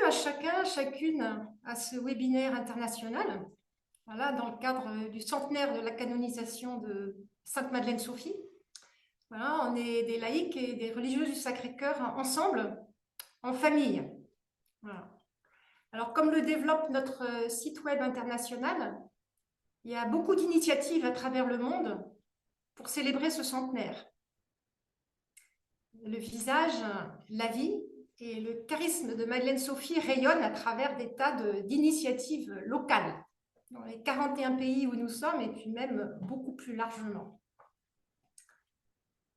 à chacun, chacune à ce webinaire international, voilà, dans le cadre du centenaire de la canonisation de Sainte Madeleine Sophie. Voilà, on est des laïcs et des religieuses du Sacré-Cœur ensemble, en famille. Voilà. Alors, comme le développe notre site web international, il y a beaucoup d'initiatives à travers le monde pour célébrer ce centenaire. Le visage, la vie et le charisme de Madeleine Sophie rayonnent à travers des tas d'initiatives locales, dans les 41 pays où nous sommes et puis même beaucoup plus largement.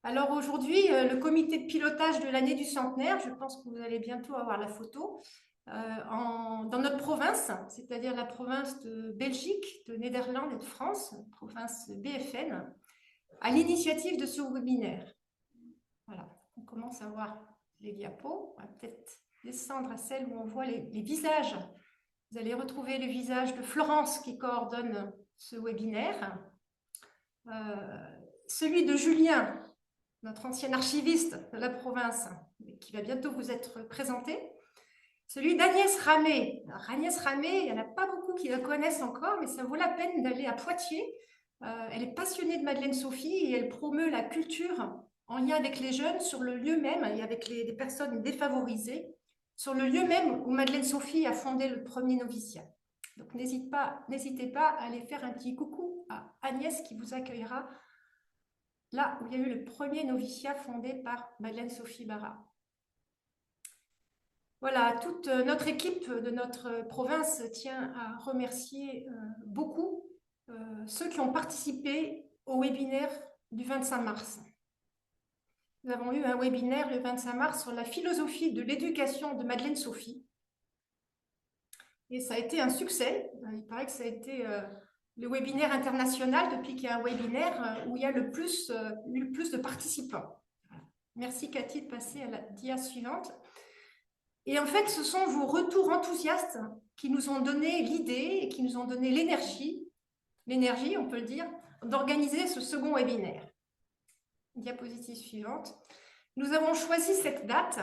Alors aujourd'hui, le comité de pilotage de l'année du centenaire, je pense que vous allez bientôt avoir la photo, dans notre province, c'est-à-dire la province de Belgique, de Néderlande et de France, province BFN, à l'initiative de ce webinaire. Voilà, on commence à voir les diapos. On va peut-être descendre à celle où on voit les visages. Vous allez retrouver le visage de Florence qui coordonne ce webinaire, celui de Julien, notre ancien archiviste de la province, qui va bientôt vous être présenté, celui d'Agnès Ramé. Alors, Agnès Ramé, il n'y en a pas beaucoup qui la connaissent encore, mais ça vaut la peine d'aller à Poitiers. Elle est passionnée de Madeleine Sophie et elle promeut la culture en lien avec les jeunes sur le lieu même et avec les personnes défavorisées, sur le lieu même où Madeleine Sophie a fondé le premier noviciat. Donc n'hésitez pas à aller faire un petit coucou à Agnès qui vous accueillera là où il y a eu le premier noviciat fondé par Madeleine Sophie Barra. Voilà, toute notre équipe de notre province tient à remercier beaucoup ceux qui ont participé au webinaire du 25 mars. Nous avons eu un webinaire le 25 mars sur la philosophie de l'éducation de Madeleine Sophie. Et ça a été un succès. Il paraît que ça a été le webinaire international depuis qu'il y a un webinaire où il y a le plus de participants. Merci Cathy de passer à la dia suivante. Et en fait, ce sont vos retours enthousiastes qui nous ont donné l'idée et qui nous ont donné l'énergie, on peut le dire, d'organiser ce second webinaire. Diapositive suivante. Nous avons choisi cette date,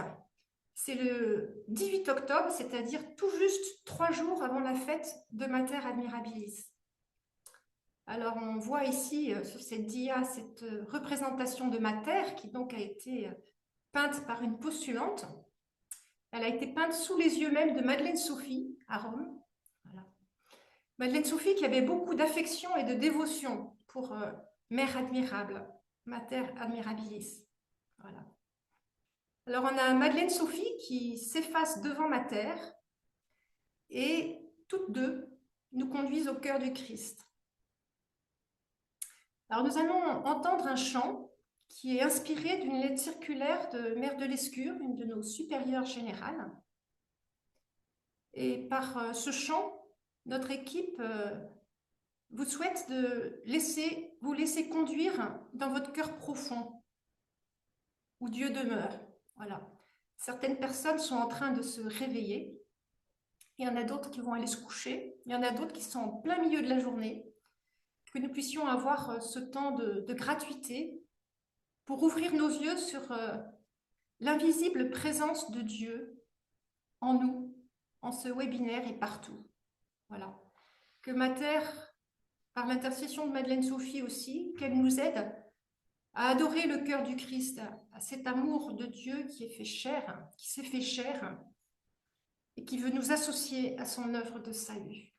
c'est le 18 octobre, c'est-à-dire tout juste 3 jours avant la fête de Mater Admirabilis. Alors, on voit ici sur cette dia cette représentation de Mater qui donc a été peinte par une postulante. Elle a été peinte sous les yeux même de Madeleine Sophie à Rome. Voilà. Madeleine Sophie qui avait beaucoup d'affection et de dévotion pour Mère admirable, Mater Admirabilis. Voilà. Alors on a Madeleine Sophie qui s'efface devant Mater et toutes deux nous conduisent au cœur du Christ. Alors nous allons entendre un chant qui est inspiré d'une lettre circulaire de Mère de Lescure, une de nos supérieures générales. Et par ce chant, notre équipe vous souhaite de vous laisser conduire dans votre cœur profond, où Dieu demeure. Voilà. Certaines personnes sont en train de se réveiller. Il y en a d'autres qui vont aller se coucher. Il y en a d'autres qui sont en plein milieu de la journée. Que nous puissions avoir ce temps de gratuité pour ouvrir nos yeux sur l'invisible présence de Dieu en nous, en ce webinaire et partout. Voilà. Que Mater, par l'intercession de Madeleine Sophie aussi, qu'elle nous aide à adorer le cœur du Christ, à cet amour de Dieu qui est fait chair, qui s'est fait chair et qui veut nous associer à son œuvre de salut.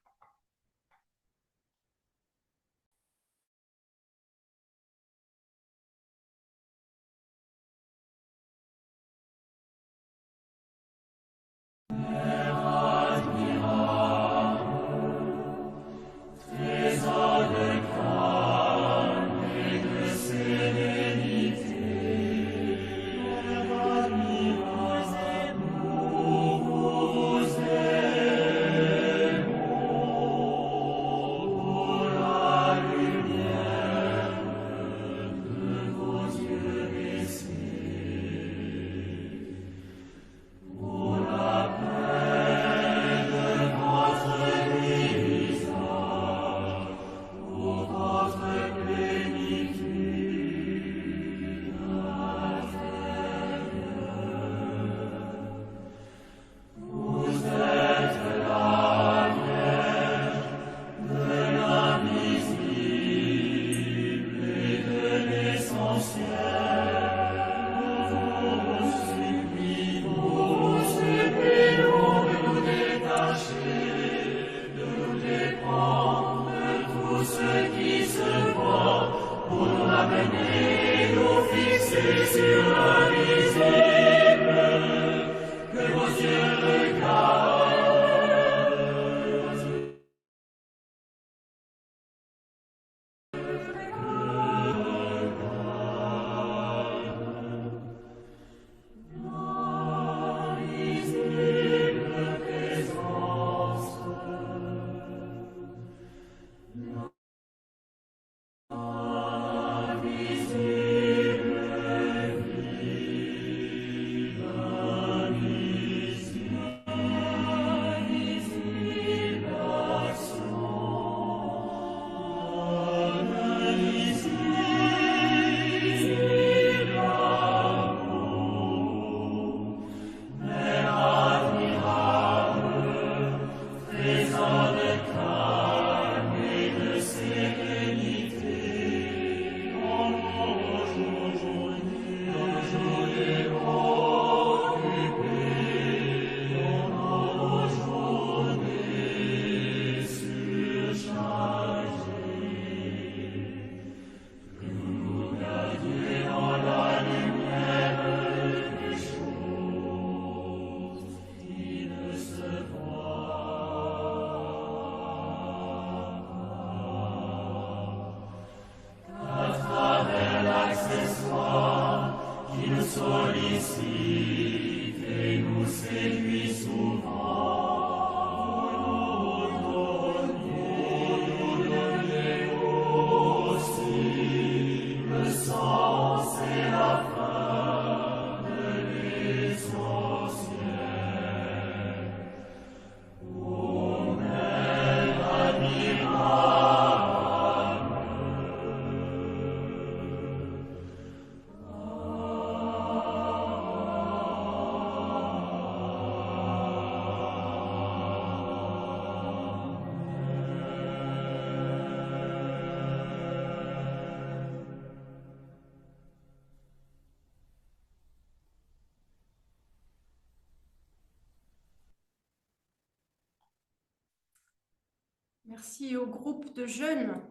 Merci au groupe de jeunes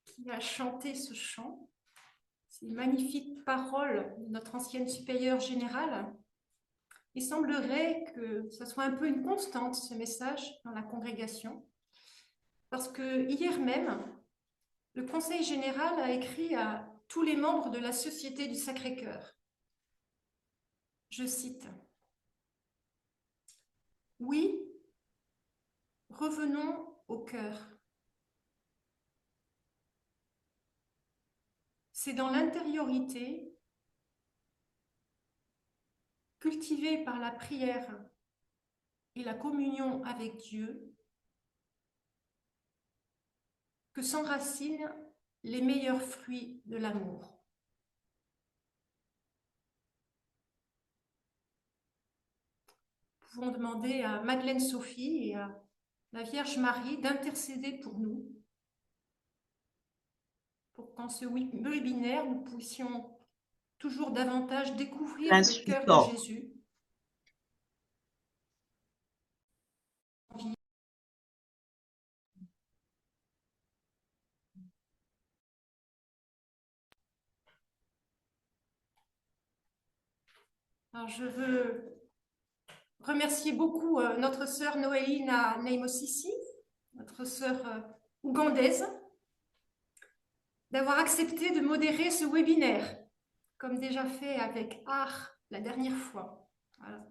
qui a chanté ce chant, ces magnifiques paroles de notre ancienne supérieure générale. Il semblerait que ce soit un peu une constante, ce message, dans la congrégation, parce que hier même, le Conseil général a écrit à tous les membres de la Société du Sacré-Cœur. Je cite: oui, revenons au cœur. C'est dans l'intériorité, cultivée par la prière et la communion avec Dieu, que s'enracinent les meilleurs fruits de l'amour. Nous pouvons demander à Madeleine Sophie et à la Vierge Marie d'intercéder pour nous, pour qu'en ce webinaire, nous puissions toujours davantage découvrir le cœur de Jésus. Alors, je veux remercier beaucoup notre sœur Noélina Neimosisi, notre sœur ougandaise, d'avoir accepté de modérer ce webinaire, comme déjà fait avec art la dernière fois. Voilà.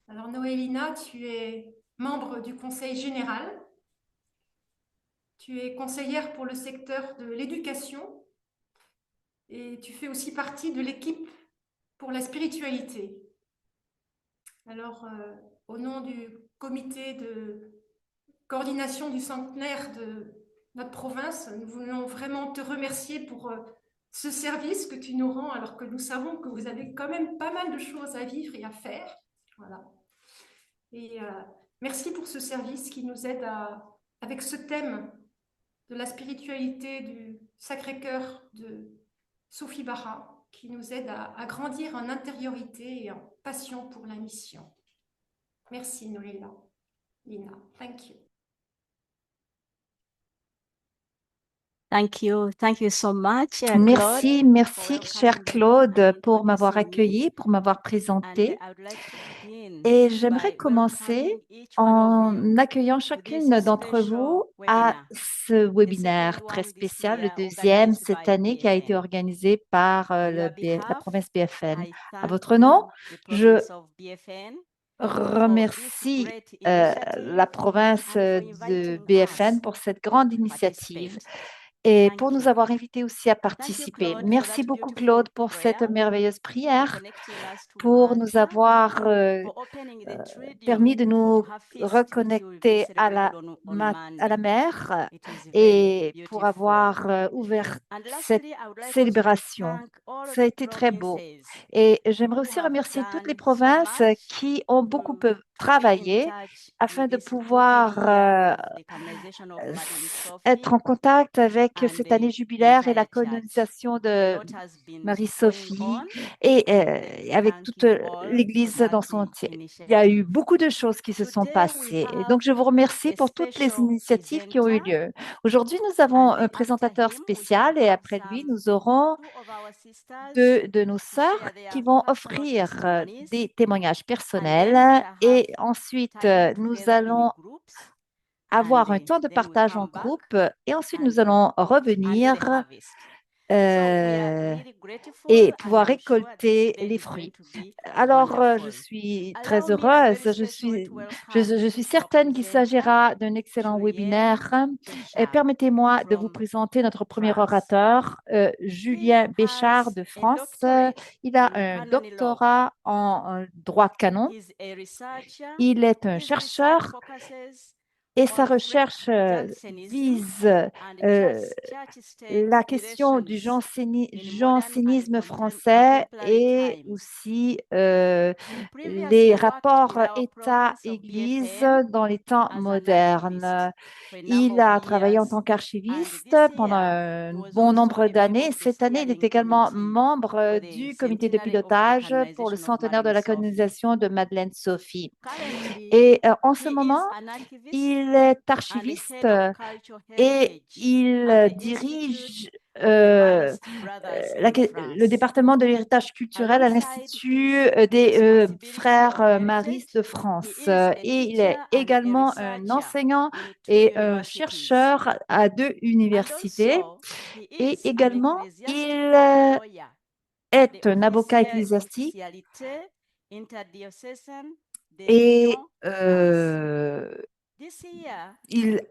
Alors Noélina, tu es membre du Conseil général, tu es conseillère pour le secteur de l'éducation et tu fais aussi partie de l'équipe pour la spiritualité. Alors, au nom du comité de coordination du centenaire de notre province, nous voulons vraiment te remercier pour ce service que tu nous rends, alors que nous savons que vous avez quand même pas mal de choses à vivre et à faire. Voilà. Et merci pour ce service qui nous aide avec ce thème de la spiritualité du Sacré-Cœur de Sophie Barra, qui nous aide à grandir en intériorité et en passion pour la mission. Merci Noéla. Lina, thank you. Thank you so much, Merci, Claude, merci, cher Claude, pour m'avoir accueilli, pour m'avoir présenté. Et j'aimerais commencer en accueillant chacune d'entre vous à ce webinaire très spécial, le deuxième cette année, qui a été organisé par la province BFN. À votre nom, je remercie la province de BFN pour cette grande initiative et pour nous avoir invités aussi à participer. Merci beaucoup, Claude, pour cette merveilleuse prière, pour nous avoir permis de nous reconnecter à la mer et pour avoir ouvert cette célébration. Ça a été très beau. Et j'aimerais aussi remercier toutes les provinces qui ont beaucoup travaillé afin de pouvoir être en contact avec cette année jubilaire et la canonisation de Marie-Sophie et avec toute l'Église dans son entier. Il y a eu beaucoup de choses qui se sont passées. Et donc, je vous remercie pour toutes les initiatives qui ont eu lieu. Aujourd'hui, nous avons un présentateur spécial et après lui, nous aurons deux de nos sœurs qui vont offrir des témoignages personnels et ensuite, nous allons avoir un temps de partage en groupe et ensuite nous allons revenir et pouvoir récolter les fruits. Alors, je suis très heureuse. Je suis certaine qu'il s'agira d'un excellent webinaire. Permettez-moi de vous présenter notre premier orateur, Julien Béchard de France. Il a un doctorat en droit canon. Il est un chercheur et sa recherche vise la question du jansénisme français et aussi les rapports État-Église dans les temps modernes. Il a travaillé en tant qu'archiviste pendant un bon nombre d'années. Cette année, il est également membre du comité de pilotage pour le centenaire de la canonisation de Madeleine Sophie. Et en ce moment, il Il est archiviste et il dirige le département de l'héritage culturel à l'Institut des frères maristes de France. Et il est également un enseignant et un chercheur à deux universités. Et également, il est un avocat ecclésiastique et il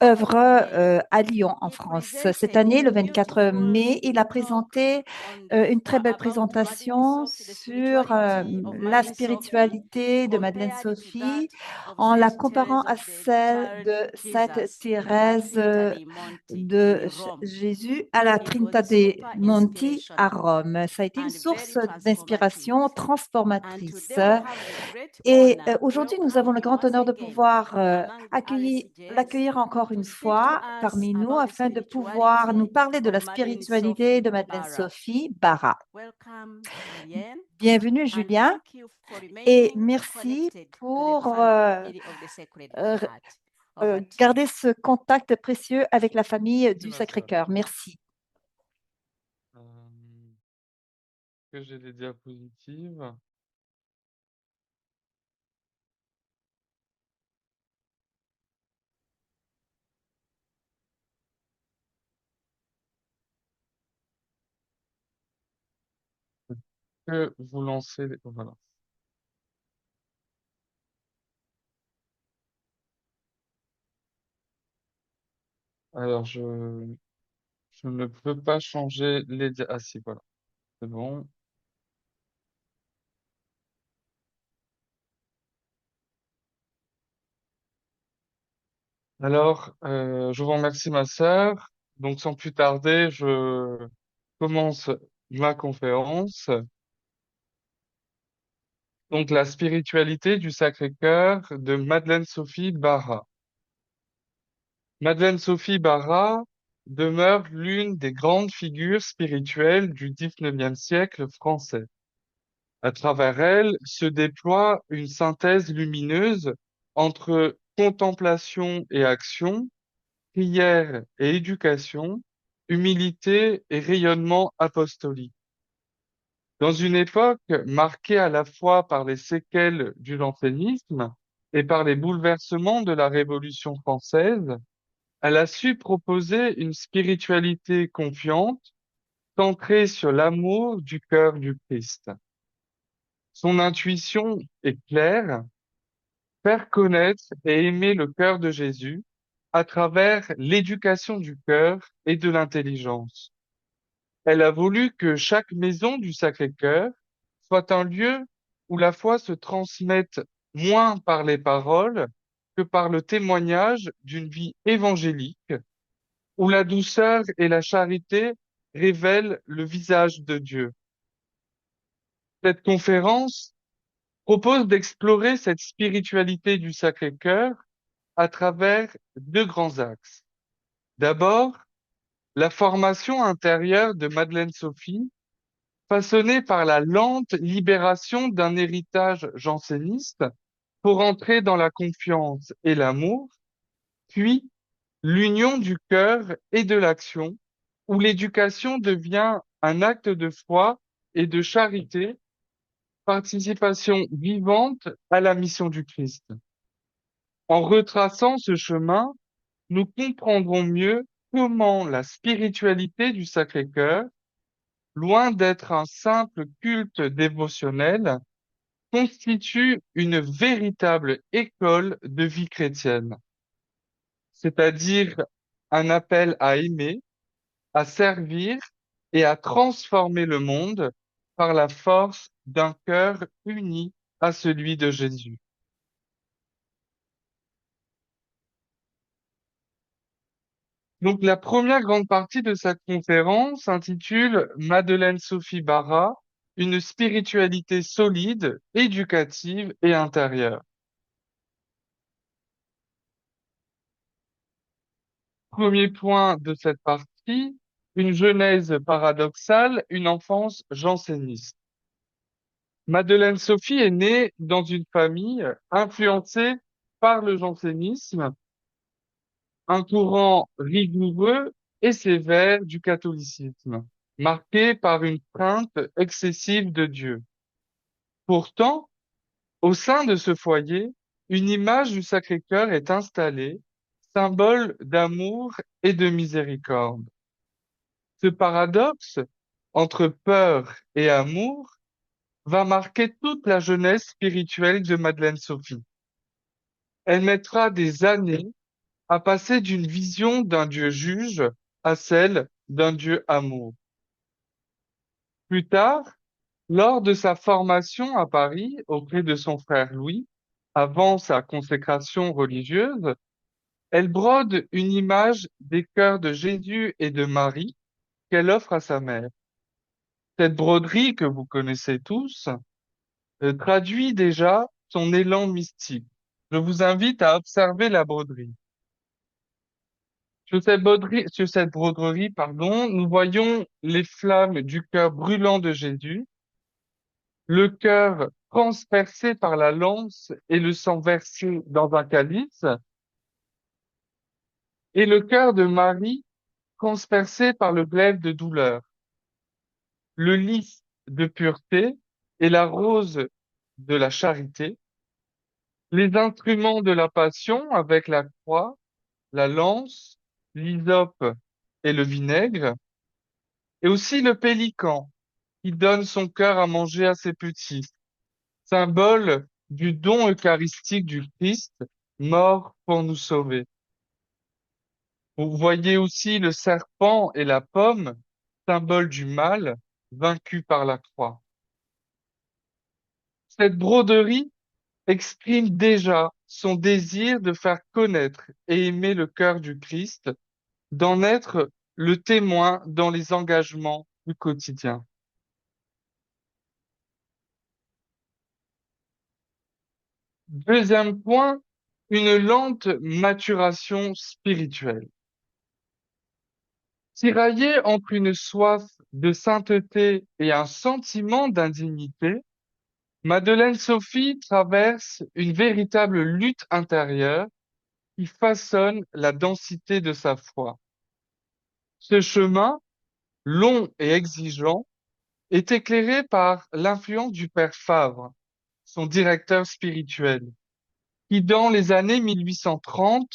œuvre à Lyon, en France. Cette année, le 24 mai, il a présenté une très belle présentation sur la spiritualité de Madeleine Sophie en la comparant à celle de Sainte Thérèse de Jésus à la Trinità dei Monti à Rome. Ça a été une source d'inspiration transformatrice. Et aujourd'hui, nous avons le grand honneur de pouvoir l'accueillir encore une fois parmi nous afin de pouvoir nous parler de la spiritualité de Madeleine Sophie Barra. Bienvenue, Julien, et merci pour garder ce contact précieux avec la famille du Sacré-Cœur. Merci. Que j'ai des diapositives. Que vous lancez, voilà. Alors, je ne peux pas changer les ah si, voilà, c'est bon. Alors, je vous remercie, ma sœur. Donc, sans plus tarder, je commence ma conférence. Donc, la spiritualité du Sacré-Cœur de Madeleine Sophie Barra. Madeleine Sophie Barra demeure l'une des grandes figures spirituelles du XIXe siècle français. À travers elle se déploie une synthèse lumineuse entre contemplation et action, prière et éducation, humilité et rayonnement apostolique. Dans une époque marquée à la fois par les séquelles du jansénisme et par les bouleversements de la Révolution française, elle a su proposer une spiritualité confiante, centrée sur l'amour du cœur du Christ. Son intuition est claire, faire connaître et aimer le cœur de Jésus à travers l'éducation du cœur et de l'intelligence. Elle a voulu que chaque maison du Sacré-Cœur soit un lieu où la foi se transmette moins par les paroles que par le témoignage d'une vie évangélique, où la douceur et la charité révèlent le visage de Dieu. Cette conférence propose d'explorer cette spiritualité du Sacré-Cœur à travers deux grands axes. D'abord, la formation intérieure de Madeleine Sophie, façonnée par la lente libération d'un héritage janséniste pour entrer dans la confiance et l'amour, puis l'union du cœur et de l'action, où l'éducation devient un acte de foi et de charité, participation vivante à la mission du Christ. En retraçant ce chemin, nous comprendrons mieux comment la spiritualité du Sacré-Cœur, loin d'être un simple culte dévotionnel, constitue une véritable école de vie chrétienne, c'est-à-dire un appel à aimer, à servir et à transformer le monde par la force d'un cœur uni à celui de Jésus. Donc, la première grande partie de cette conférence s'intitule Madeleine Sophie Barra, une spiritualité solide, éducative et intérieure. Premier point de cette partie, une genèse paradoxale, une enfance janséniste. Madeleine Sophie est née dans une famille influencée par le jansénisme un courant rigoureux et sévère du catholicisme, marqué par une crainte excessive de Dieu. Pourtant, au sein de ce foyer, une image du Sacré-Cœur est installée, symbole d'amour et de miséricorde. Ce paradoxe entre peur et amour va marquer toute la jeunesse spirituelle de Madeleine Sophie. Elle mettra des années à passer d'une vision d'un Dieu juge à celle d'un Dieu amour. Plus tard, lors de sa formation à Paris auprès de son frère Louis, avant sa consécration religieuse, elle brode une image des cœurs de Jésus et de Marie qu'elle offre à sa mère. Cette broderie que vous connaissez tous traduit déjà son élan mystique. Je vous invite à observer la broderie. Sur cette broderie, pardon, nous voyons les flammes du cœur brûlant de Jésus, le cœur transpercé par la lance et le sang versé dans un calice, et le cœur de Marie transpercé par le glaive de douleur, le lys de pureté et la rose de la charité, les instruments de la passion avec la croix, la lance, l'hysope et le vinaigre, et aussi le pélican qui donne son cœur à manger à ses petits, symbole du don eucharistique du Christ, mort pour nous sauver. Vous voyez aussi le serpent et la pomme, symbole du mal, vaincu par la croix. Cette broderie exprime déjà son désir de faire connaître et aimer le cœur du Christ, d'en être le témoin dans les engagements du quotidien. Deuxième point, une lente maturation spirituelle. Tiraillée entre une soif de sainteté et un sentiment d'indignité, Madeleine Sophie traverse une véritable lutte intérieure qui façonne la densité de sa foi. Ce chemin, long et exigeant, est éclairé par l'influence du père Favre, son directeur spirituel, qui dans les années 1830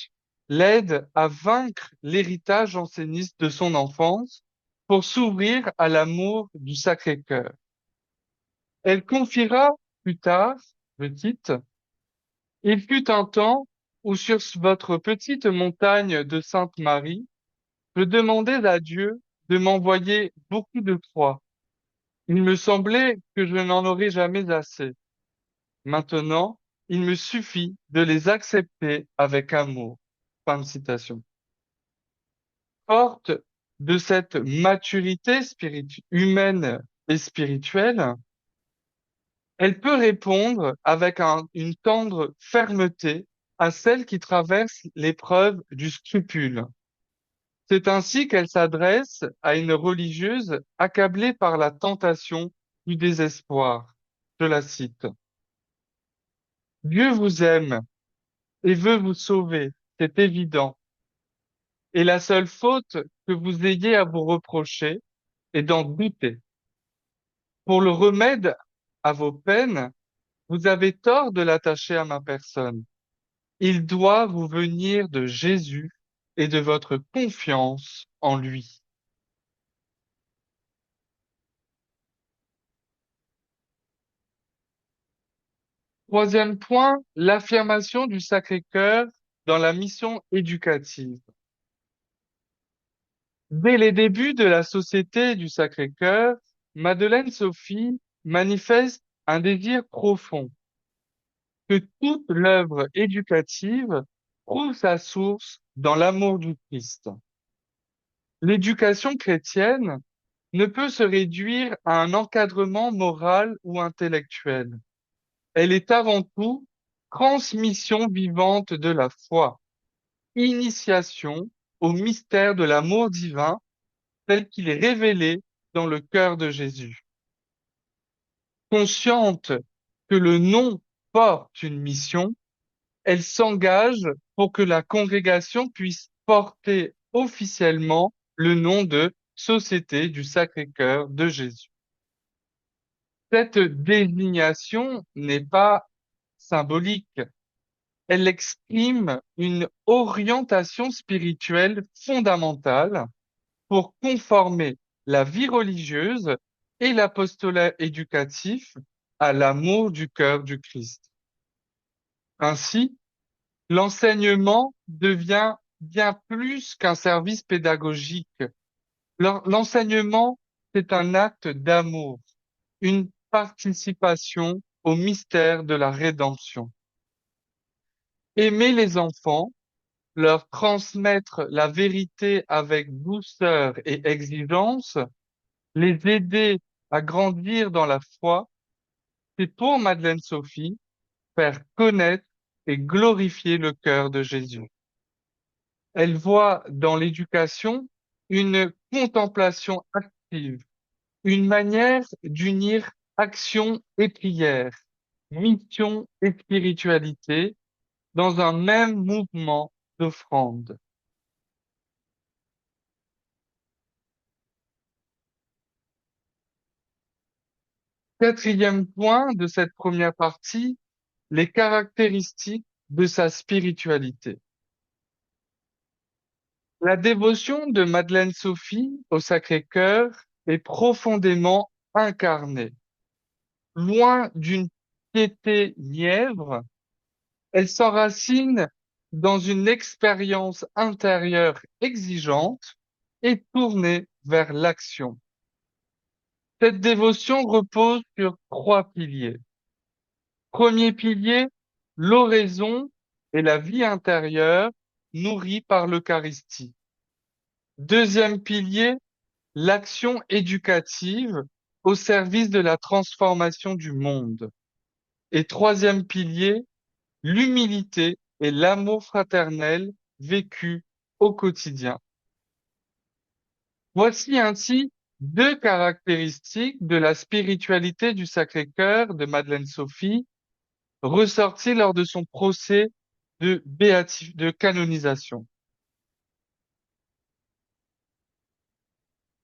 l'aide à vaincre l'héritage janséniste de son enfance pour s'ouvrir à l'amour du Sacré-Cœur. Elle confiera plus tard, petite, il fut un temps où sur votre petite montagne de Sainte-Marie, je demandais à Dieu de m'envoyer beaucoup de croix. Il me semblait que je n'en aurais jamais assez. Maintenant, il me suffit de les accepter avec amour. Fin de citation. Forte de cette maturité humaine et spirituelle, elle peut répondre avec une tendre fermeté à celle qui traverse l'épreuve du scrupule. C'est ainsi qu'elle s'adresse à une religieuse accablée par la tentation du désespoir. Je la cite. Dieu vous aime et veut vous sauver, c'est évident. Et la seule faute que vous ayez à vous reprocher est d'en douter. Pour le remède à vos peines, vous avez tort de l'attacher à ma personne. Il doit vous venir de Jésus et de votre confiance en lui. Troisième point, l'affirmation du Sacré-Cœur dans la mission éducative. Dès les débuts de la Société du Sacré-Cœur, Madeleine Sophie manifeste un désir profond que toute l'œuvre éducative trouve sa source dans l'amour du Christ. L'éducation chrétienne ne peut se réduire à un encadrement moral ou intellectuel. Elle est avant tout transmission vivante de la foi, initiation au mystère de l'amour divin tel qu'il est révélé dans le cœur de Jésus. Consciente que le nom porte une mission, elle s'engage pour que la congrégation puisse porter officiellement le nom de Société du Sacré-Cœur de Jésus. Cette désignation n'est pas symbolique, elle exprime une orientation spirituelle fondamentale pour conformer la vie religieuse et l'apostolat éducatif à l'amour du cœur du Christ. Ainsi, l'enseignement devient bien plus qu'un service pédagogique. L'enseignement, c'est un acte d'amour, une participation au mystère de la rédemption. Aimer les enfants, leur transmettre la vérité avec douceur et exigence, les aider à grandir dans la foi, c'est pour Madeleine Sophie faire connaître et glorifier le cœur de Jésus. Elle voit dans l'éducation une contemplation active, une manière d'unir action et prière, mission et spiritualité dans un même mouvement d'offrande. Quatrième point de cette première partie, les caractéristiques de sa spiritualité. La dévotion de Madeleine Sophie au Sacré-Cœur est profondément incarnée. Loin d'une piété nièvre, elle s'enracine dans une expérience intérieure exigeante et tournée vers l'action. Cette dévotion repose sur trois piliers. Premier pilier, l'oraison et la vie intérieure nourrie par l'Eucharistie. Deuxième pilier, l'action éducative au service de la transformation du monde. Et troisième pilier, l'humilité et l'amour fraternel vécu au quotidien. Voici ainsi deux caractéristiques de la spiritualité du Sacré-Cœur de Madeleine Sophie ressorties lors de son procès de canonisation.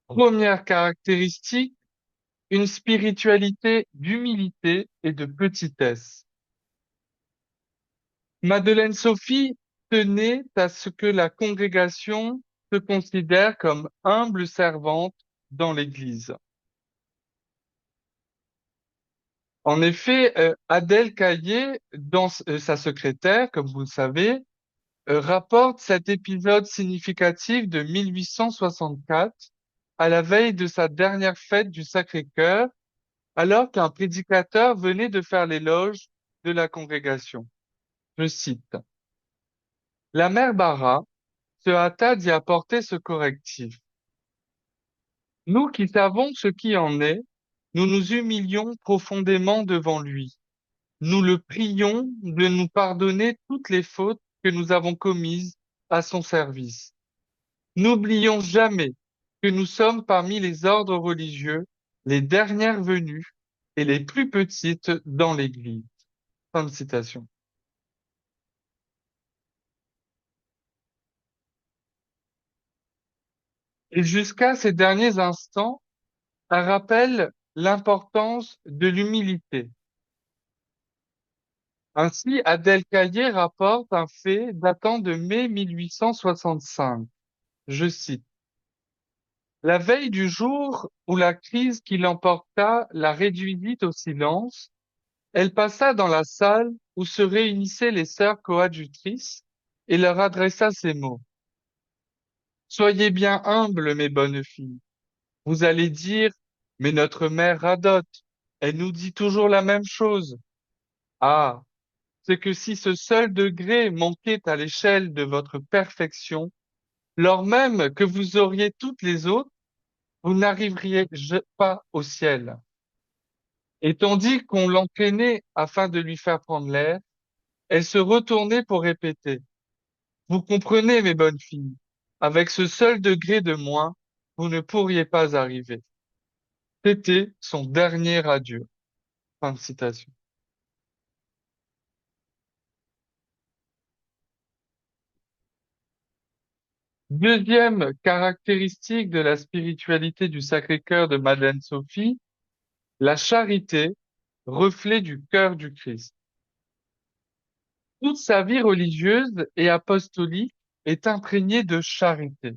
Première caractéristique, une spiritualité d'humilité et de petitesse. Madeleine Sophie tenait à ce que la congrégation se considère comme humble servante dans l'Église. En effet, Adèle Caillé, sa secrétaire, comme vous le savez, rapporte cet épisode significatif de 1864 à la veille de sa dernière fête du Sacré-Cœur, alors qu'un prédicateur venait de faire l'éloge de la congrégation. Je cite, La mère Barra se hâta d'y apporter ce correctif. Nous qui savons ce qui en est, nous nous humilions profondément devant lui. Nous le prions de nous pardonner toutes les fautes que nous avons commises à son service. N'oublions jamais que nous sommes parmi les ordres religieux les dernières venues et les plus petites dans l'Église. Fin de citation. Et jusqu'à ces derniers instants, un rappel l'importance de l'humilité. Ainsi, Adèle Caillé rapporte un fait datant de mai 1865. Je cite. La veille du jour où la crise qui l'emporta la réduisit au silence, elle passa dans la salle où se réunissaient les sœurs coadjutrices et leur adressa ces mots. Soyez bien humbles, mes bonnes filles. Vous allez dire, mais notre mère radote, elle nous dit toujours la même chose. Ah, c'est que si ce seul degré manquait à l'échelle de votre perfection, lors même que vous auriez toutes les autres, vous n'arriveriez pas au ciel. Et tandis qu'on l'entraînait afin de lui faire prendre l'air, elle se retournait pour répéter. Vous comprenez, mes bonnes filles, avec ce seul degré de moins, vous ne pourriez pas arriver. C'était son dernier adieu. Fin de citation. Deuxième caractéristique de la spiritualité du Sacré-Cœur de Madeleine Sophie, la charité, reflet du cœur du Christ. Toute sa vie religieuse et apostolique est imprégnée de charité.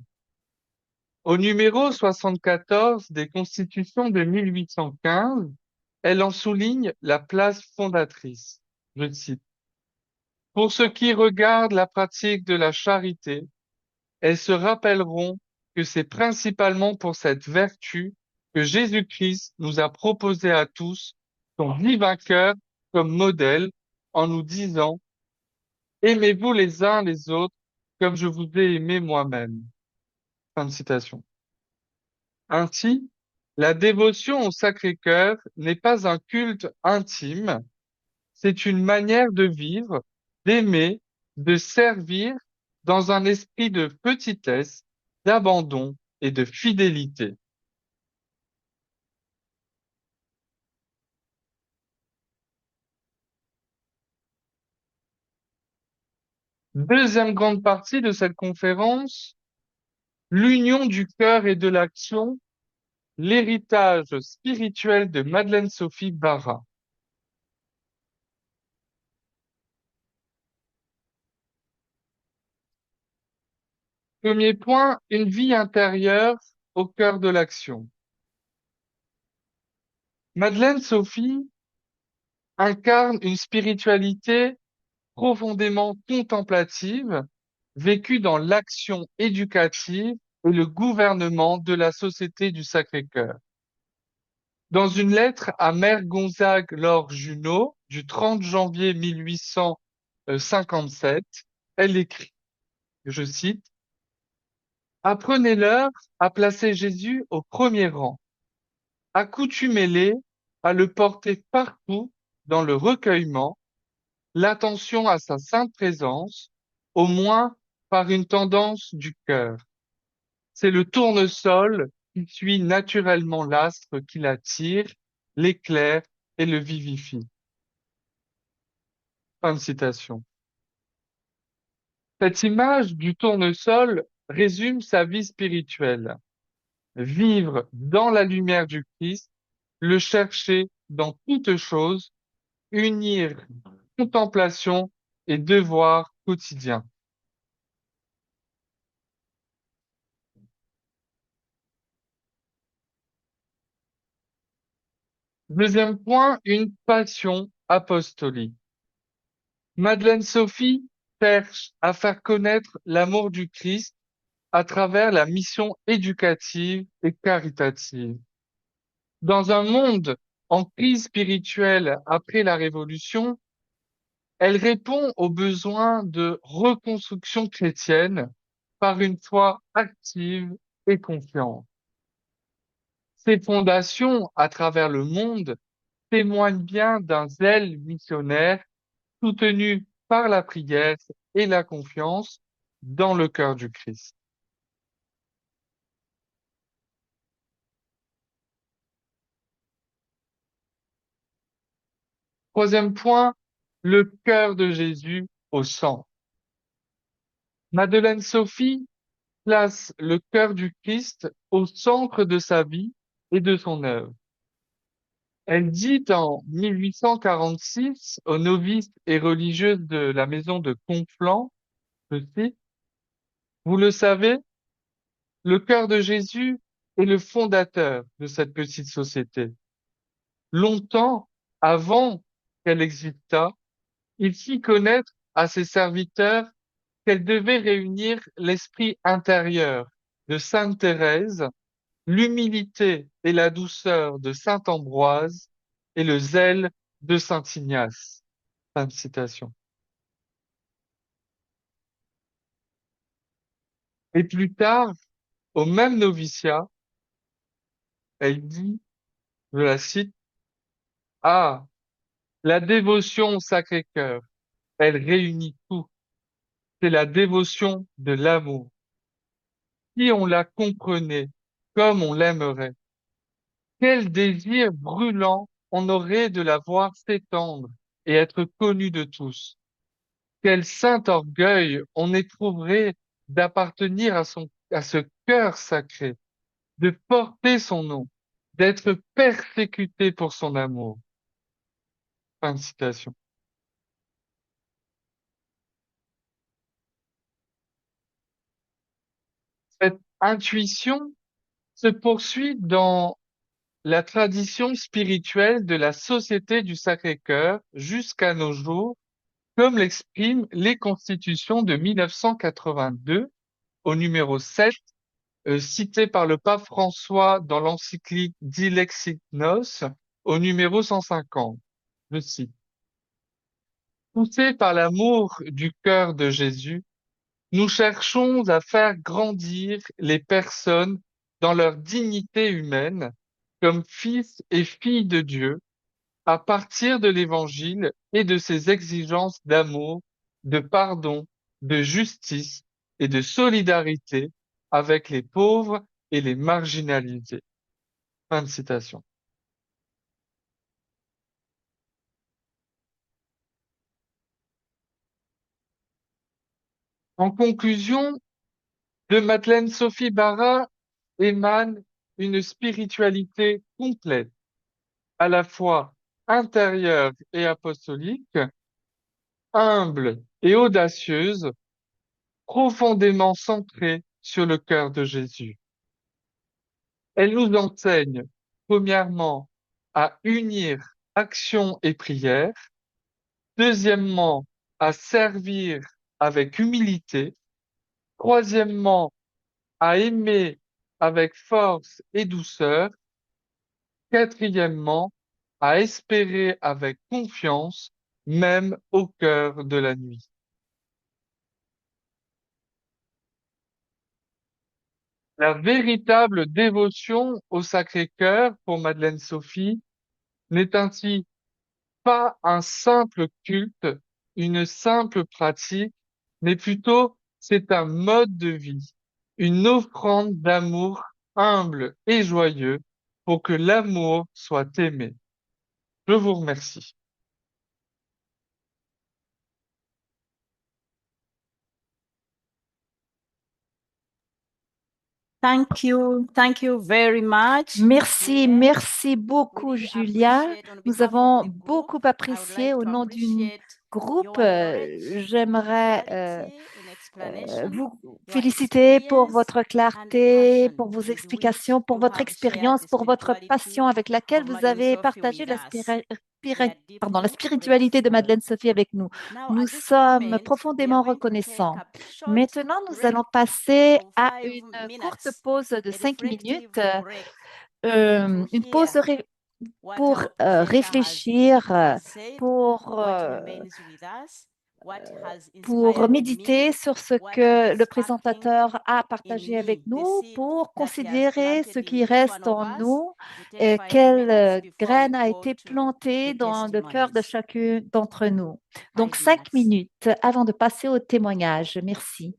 Au numéro 74 des Constitutions de 1815, elle en souligne la place fondatrice. Je cite: Pour ce qui regarde la pratique de la charité, elles se rappelleront que c'est principalement pour cette vertu que Jésus-Christ nous a proposé à tous son divin cœur comme modèle en nous disant: Aimez-vous les uns les autres comme je vous ai aimé moi-même. Fin de citation. Ainsi, la dévotion au Sacré-Cœur n'est pas un culte intime, c'est une manière de vivre, d'aimer, de servir dans un esprit de petitesse, d'abandon et de fidélité. Deuxième grande partie de cette conférence, l'union du cœur et de l'action, l'héritage spirituel de Madeleine Sophie Barra. Premier point, une vie intérieure au cœur de l'action. Madeleine Sophie incarne une spiritualité profondément contemplative, vécue dans l'action éducative et le gouvernement de la Société du Sacré-Cœur. Dans une lettre à Mère Gonzague Laure Junot du 30 janvier 1857, elle écrit, je cite: Apprenez-leur à placer Jésus au premier rang. Accoutumez-les à le porter partout dans le recueillement, l'attention à sa sainte présence, au moins par une tendance du cœur. C'est le tournesol qui suit naturellement l'astre qui l'attire, l'éclaire et le vivifie. Fin de citation. Cette image du tournesol résume sa vie spirituelle. Vivre dans la lumière du Christ, le chercher dans toute chose, unir contemplation et devoir quotidien. Deuxième point, une passion apostolique. Madeleine Sophie cherche à faire connaître l'amour du Christ à travers la mission éducative et caritative. Dans un monde en crise spirituelle après la Révolution, elle répond aux besoins de reconstruction chrétienne par une foi active et confiante. Ces fondations à travers le monde témoignent bien d'un zèle missionnaire soutenu par la prière et la confiance dans le cœur du Christ. Troisième point, le cœur de Jésus au centre. Madeleine Sophie place le cœur du Christ au centre de sa vie et de son œuvre. Elle dit en 1846 aux novices et religieuses de la maison de Conflans, je cite: Vous le savez, le cœur de Jésus est le fondateur de cette petite société. Longtemps avant qu'elle existât, il fit connaître à ses serviteurs qu'elle devait réunir l'esprit intérieur de sainte Thérèse, l'humilité et la douceur de saint Ambroise et le zèle de saint Ignace. Fin de citation. Et plus tard, au même noviciat, elle dit, je la cite: Ah, la dévotion au Sacré-Cœur, elle réunit tout. C'est la dévotion de l'amour. Si on la comprenait comme on l'aimerait, quel désir brûlant on aurait de la voir s'étendre et être connue de tous. Quel saint orgueil on éprouverait d'appartenir à ce cœur sacré, de porter son nom, d'être persécuté pour son amour. Fin de citation. Cette intuition se poursuit dans la tradition spirituelle de la Société du Sacré-Cœur jusqu'à nos jours, comme l'expriment les constitutions de 1982 au numéro 7, cité par le pape François dans l'encyclique Dilexit Nos au numéro 150. Je cite: Poussés par l'amour du cœur de Jésus, nous cherchons à faire grandir les personnes dans leur dignité humaine comme fils et filles de Dieu à partir de l'Évangile et de ses exigences d'amour, de pardon, de justice et de solidarité avec les pauvres et les marginalisés. Fin de citation. En conclusion, de Madeleine Sophie Barra émane une spiritualité complète, à la fois intérieure et apostolique, humble et audacieuse, profondément centrée sur le cœur de Jésus. Elle nous enseigne, premièrement, à unir action et prière, deuxièmement, à servir avec humilité, troisièmement, à aimer avec force et douceur, quatrièmement, à espérer avec confiance, même au cœur de la nuit. La véritable dévotion au Sacré-Cœur pour Madeleine Sophie n'est ainsi pas un simple culte, une simple pratique, mais plutôt c'est un mode de vie, une offrande d'amour humble et joyeux pour que l'amour soit aimé. Je vous remercie. Thank you very much. Merci, Juliette. merci We beaucoup, really Julia. appreciate on Nous behalf of avons the group. beaucoup I would apprécié like au to nom du appreciate groupe. your knowledge, J'aimerais clarity in explanation, vous your féliciter pour experience votre and the clarté, passion pour vos with which explications, pour you votre have shared expérience, the pour votre spirituality passion avec laquelle of vous Madeleine avez Sophie partagé with us. We are la deeply spiritualité de grateful. Madeleine Sophie avec nous. Now, Nous at this sommes moment, we are profondément going to take reconnaissants. a short Maintenant, nous break allons passer of à 5 une courte minutes, pause de a 5 reflective minutes, break to une pause hear what pour our presenter réfléchir, has said, pour, what remains with us, what has pour inspired in me, méditer sur ce what que is le sparking présentateur a in partagé avec me, the nous, seed pour that he has considérer ce planted in qui each one reste of en us. nous, We take et 5 quelle minutes before we graine a go été to plantée the dans le cœur de testimonies. chacun d'entre nous. 5 Donc, 5 minutes. minutes avant de passer au témoignage. Merci.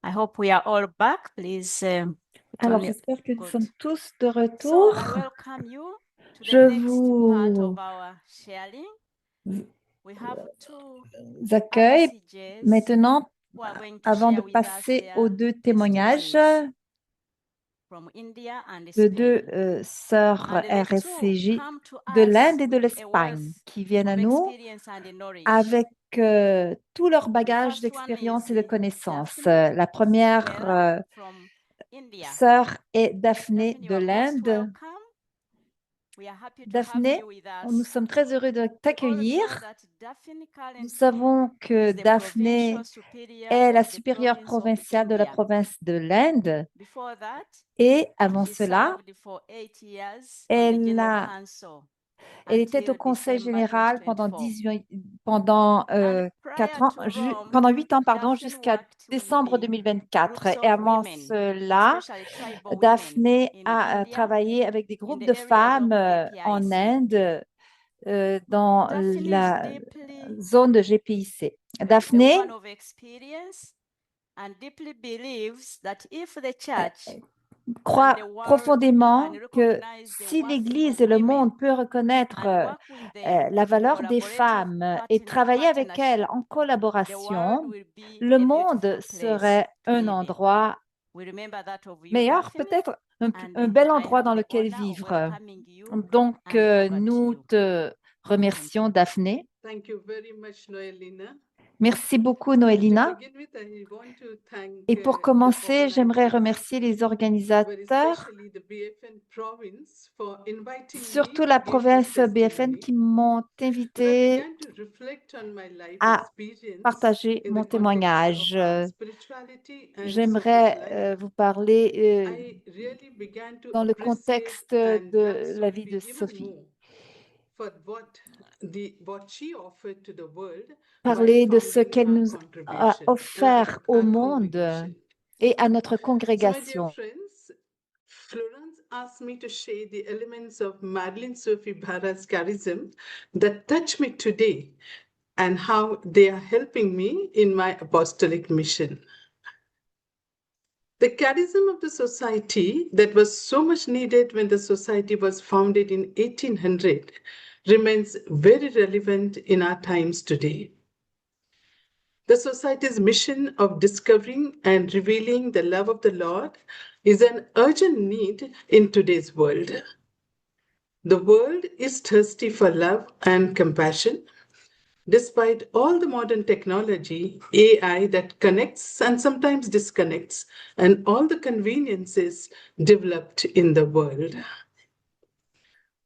I hope we are all back. Please put Alors, on your j'espère que nous good. sommes tous de So retour. I welcome you to the Je next part vous of our sharing. We have two accueille RCJs maintenant who are going to avant de share with us passer their aux deux témoignages testimonies from India and de deux Spain. sœurs And the two RSCJ come to de us l'Inde et de with a l'Espagne wealth qui viennent à of nous experience and knowledge. avec tout leur The bagage first one d'expérience is et de connaissances. Daphne La première Vela from India. sœur est Daphné Daphne, you de are most l'Inde. welcome. We are happy to have Daphné, you with nous us. sommes très heureux de We all know t'accueillir. that Daphne Nous currently savons que is the Daphné provincial superior est la of the supérieure province of provinciale de la India. province de l'Inde. Before that, Et avant she cela, served for 8 years on the elle, General Council elle était au until Conseil December général 2024. pendant And 4 prior ans, to Rome, pendant 8 ans, pardon, Daphne jusqu'à worked with décembre the 2024. groups Et of avant women, cela, especially tribal women Daphné in a India, travaillé avec des in groupes the de areas of femmes en JPIC. Inde dans Daphne is la deeply zone de GPIC. a Daphné woman of experience and deeply believes that if the church crois profondément que si l'Église et le monde peuvent reconnaître la valeur des femmes et travailler avec elles en collaboration, le monde serait un endroit meilleur, peut-être un bel endroit dans lequel vivre. Donc, nous te remercions, Daphné. Thank you very much, Noelina. Merci beaucoup, Noelina. To begin with, I want to thank, Et pour the commencer, j'aimerais organizers, remercier les very organisateurs, especially the BFN province, for inviting surtout me la to give province this BFN testimony. qui m'ont When I invité began to reflect on my life à experience partager in mon the context témoignage. of spirituality and Sophie's J'aimerais life, vous parler I really began to dans le appreciate contexte and de love la vie de Sophie even Sophie. more for what she offered to the world Parler by de ce founding qu'elle her nous a offert au monde et à notre So, my dear congrégation. friends, Florence asked me to share the elements of Madeline Sophie Bhara's charism that touch me today and how they are helping me in my apostolic mission. The charism of the society that was so much needed when the society was founded in 1800 remains very relevant in our times today. The society's mission of discovering and revealing the love of the Lord is an urgent need in today's world. The world is thirsty for love and compassion. Despite all the modern technology, AI that connects and sometimes disconnects, and all the conveniences developed in the world.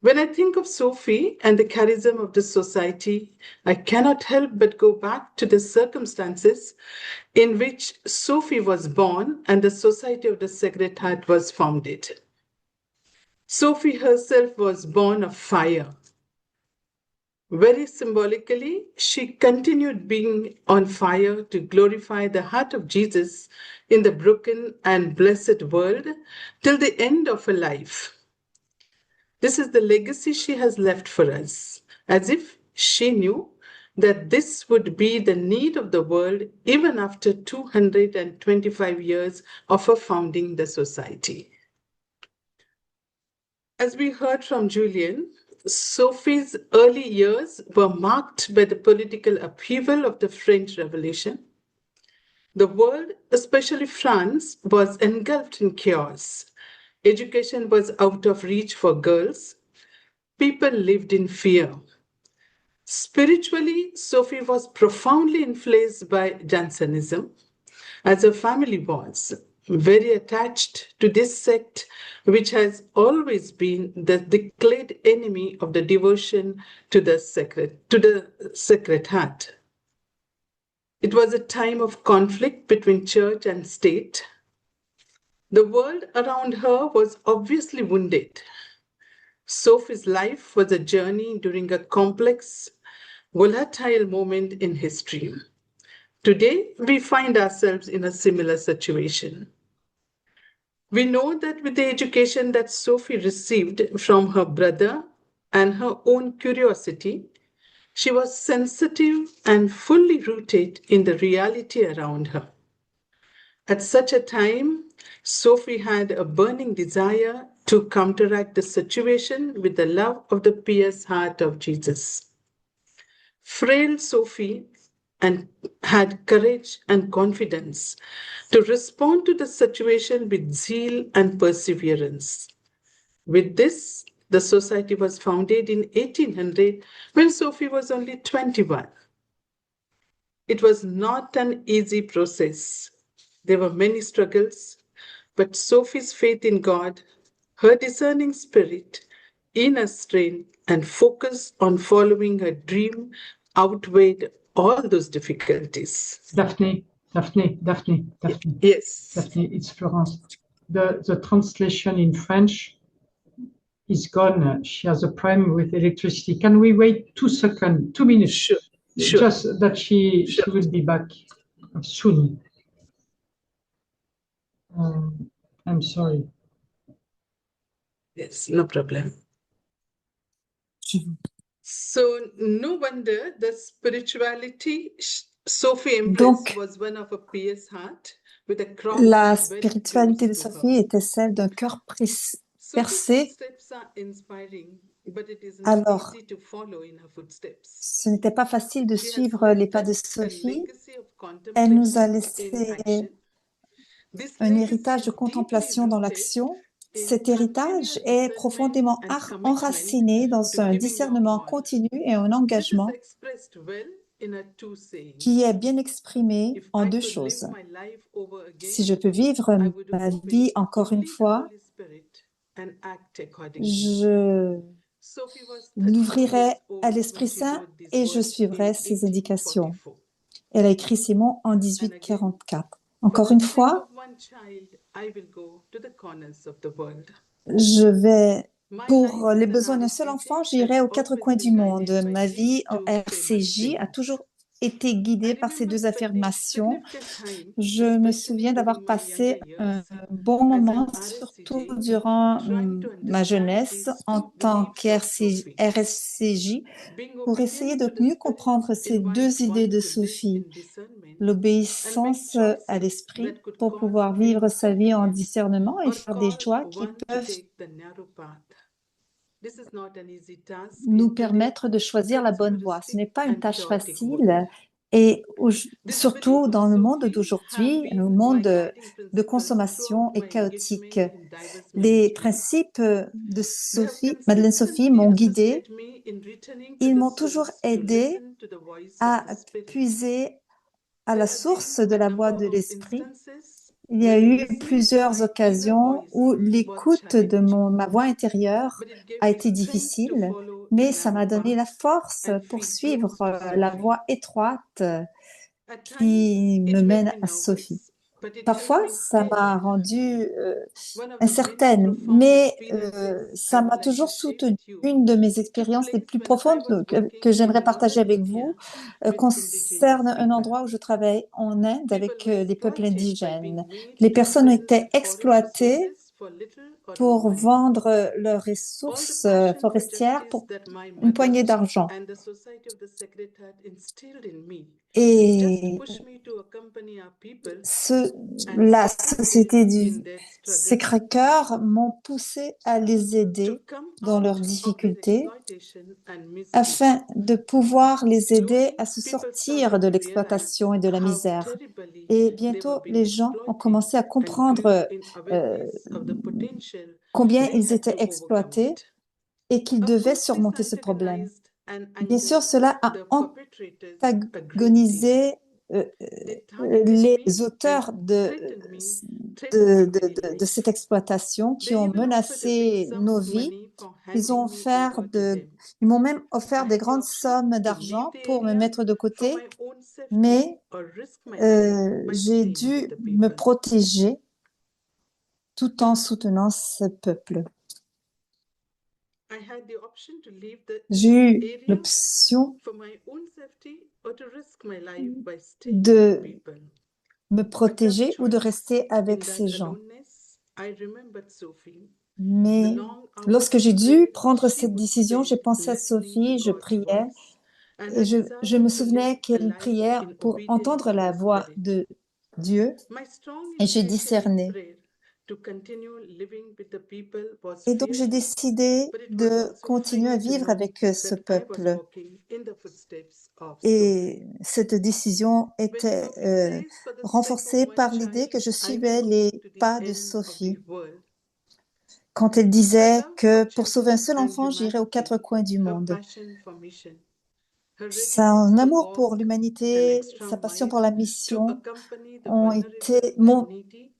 When I think of Sophie and the charism of the society, I cannot help but go back to the circumstances in which Sophie was born and the Society of the Sacred Heart was founded. Sophie herself was born of fire. Very symbolically, she continued being on fire to glorify the heart of Jesus in the broken and blessed world till the end of her life. This is the legacy she has left for us, as if she knew that this would be the need of the world even after 225 years of her founding the society. As we heard from Julian, Sophie's early years were marked by the political upheaval of the French Revolution. The world, especially France, was engulfed in chaos. Education was out of reach for girls. People lived in fear. Spiritually, Sophie was profoundly influenced by Jansenism, as her family was very attached to this sect, which has always been the declared enemy of the devotion to the Sacred Heart. It was a time of conflict between church and state. The world around her was obviously wounded. Sophie's life was a journey during a complex, volatile moment in history. Today, we find ourselves in a similar situation. We know that with the education that Sophie received from her brother and her own curiosity, she was sensitive and fully rooted in the reality around her. At such a time, Sophie had a burning desire to counteract the situation with the love of the pious heart of Jesus. Frail Sophie had courage and confidence to respond to the situation with zeal and perseverance. With this, the society was founded in 1800 when Sophie was only 21. It was not an easy process. There were many struggles, but Sophie's faith in God, her discerning spirit, inner strength, and focus on following her dream outweighed all those difficulties. Daphne. Yes. Daphne, it's Florence. The translation in French is gone. She has a problem with electricity. Can we wait 2 seconds, 2 minutes? Sure. Just that she will be back soon. I'm sorry. Yes, no problem. So no wonder the spirituality Sophie embraced was one of a pious heart, with a cross La very spiritualité de close to her. Sophie était celle d'un cœur Sophie's percé. footsteps are inspiring, but it is not Alors, easy to follow in her footsteps. ce n'était pas facile de She has suivre les pas left de a Sophie. legacy of Elle nous a contemplation in laissé action. This un legacy héritage de is deeply contemplation dans rooted l'action. in Cet héritage continual est discernment profondément and commitment enraciné dans to un giving your discernement all. continu et un This is engagement expressed well in her two qui sayings. est bien exprimé If en I deux could live choses. my life over Si again, je peux vivre I would ma obey vie encore une only the fois, Holy Spirit and act accordingly. je Sophie was 32 l'ouvrirai years à old l'Esprit when she Saint wrote these et je words suivrai in ses indications. 1844. Elle a écrit ces mots en And again, 1844. for Encore the une sake fois, of one child, I will go to the corners of the world. je vais, My pour life les as an besoins d'un seul RSCG enfant, has j'irai aux quatre always coins been du monde. guided by Ma these vie en two famous RCJ a sayings. toujours été I guidée par ces remember deux spending affirmations. significant time, Je me especially souviens d'avoir during my younger passé un years, bon as an moment, surtout RSCJ, durant trying to ma understand jeunesse these en two tant beliefs of Sophie. qu'RSCJ, Being pour essayer obedient de to the mieux Spirit comprendre ces invites deux idées one de to live Sophie. in discernment and make L'obéissance à choices l'esprit that could pour cause pouvoir vivre sa vie en disobedience discernement et or faire des call choix qui one to peuvent take the narrow path. This is not an easy task nous in today's permettre de choisir la bonne voie. Ce n'est consumeristic pas une and tâche chaotic facile world. et This surtout belief of dans le monde Sophie have d'aujourd'hui, un been monde my guiding de principle consommation throughout et my chaotique. engagement in diverse Les ministries. principes de They have Sophie, Madeleine Sophie, consistently m'ont guidée. assisted me in returning to Ils the m'ont toujours source to aidé listen to the voice of à the Spirit. puiser à There la have source been de a la voix number de of l'esprit. instances Il y a when eu listening to plusieurs my inner occasions où voice was l'écoute de challenging, ma voix intérieure but it gave a me été strength to difficile, follow the mais ça narrow m'a donné la path force and pour feel suivre close to la Sophie. voie étroite At times, qui it me made mène me à Sophie. nervous, but it helped Parfois, me ça stay m'a there. rendue One of the many incertaine, profound mais experiences ça I m'a would like toujours to share soutenue. with you Une de mes took expériences les place plus when I profondes was que working j'aimerais in partager rural avec India vous with concerne indigenous un people. endroit où je travaille en Inde People avec were les peuples exploited by indigènes. being made Les to personnes ont sell été forest exploitées resources for little or no pour money. vendre leurs All the ressources passion for forestières justice pour that my une mother poignée d'argent. and the Society of the Sacred Heart instilled in me just Et pushed me to accompany our people la and société participate in du their struggle Sacré-Cœur m'ont poussé à les to aider come dans leurs out of this difficultés exploitation and misery. afin de pouvoir les aider Slowly, à se people sortir started de to realize l'exploitation et de la how misère. terribly Et they were bientôt, being les gens ont exploited commencé à and comprendre grew in euh, awareness of the potential combien they ils had étaient to overcome exploités it. et qu'ils Of devaient course, this surmonter ce problème. antagonized and Bien sûr, angered cela a the perpetrators a great deal. antagonisé They targeted me les and auteurs threatened me, threatened my very de cette life. exploitation qui They ont even offered a big menacé sum nos of vies. money for Ils ont handing me over to them. ils m'ont même I offert des had the grandes option sommes to leave d'argent the pour me area mettre de for côté, my own safety mais or risk my life by j'ai staying with dû the me people. protéger tout en soutenant ce peuple. I had the option to leave the J'ai eu area l'option for my own safety or to risk my life by staying with the de people. me A tough protéger ou de choice. rester In avec that ces gens. aloneness, I remembered Sophie. The Mais long hours lorsque of j'ai dû prayer prendre she cette would décision, j'ai spend pensé à listening to Sophie, je God's priais voice and et her je desire me to souvenais live a qu'elle life priait in pour obedience entendre to la the voix Spirit. de Dieu My strong et j'ai invitation in discerné. prayer to continue living with the people was Et donc j'ai fearful, décidé but it was de also continuer à freeing to vivre know avec ce that I was peuple. walking in the footsteps of Sophie. Et cette décision When était Sophie says, for the sake renforcée of one par l'idée que child, je I suivais will go les to the pas de end of Sophie. the world. Quand elle Her disait love que for pour sauver un children seul and enfant, j'irai aux quatre humanity, coins du her monde. passion for mission, her readiness Son to amour pour walk an l'humanité, extra sa passion mile pour la to mission accompany the m'ont vulnerable and needy,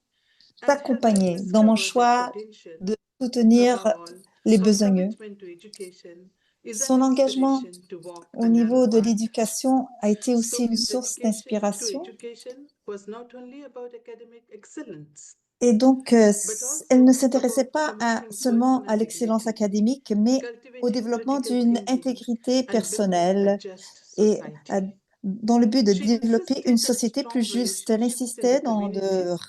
and help her accompagné dans mon discover their choix potential. de soutenir Above all, les her besogneux. commitment to education is an Son engagement inspiration to walk au a narrow niveau de path. l'éducation a été aussi une Sophie's source dedication to d'inspiration. education was not only about academic excellence, Et donc, but elle ne also s'intéressait about pas promoting seulement à personal l'excellence dignity, académique, mais au cultivating développement critical d'une thinking, intégrité and building a personnelle just et society. dans le but de She développer une insisted on société plus strong juste. Elle relationships in the insistait dans de communities as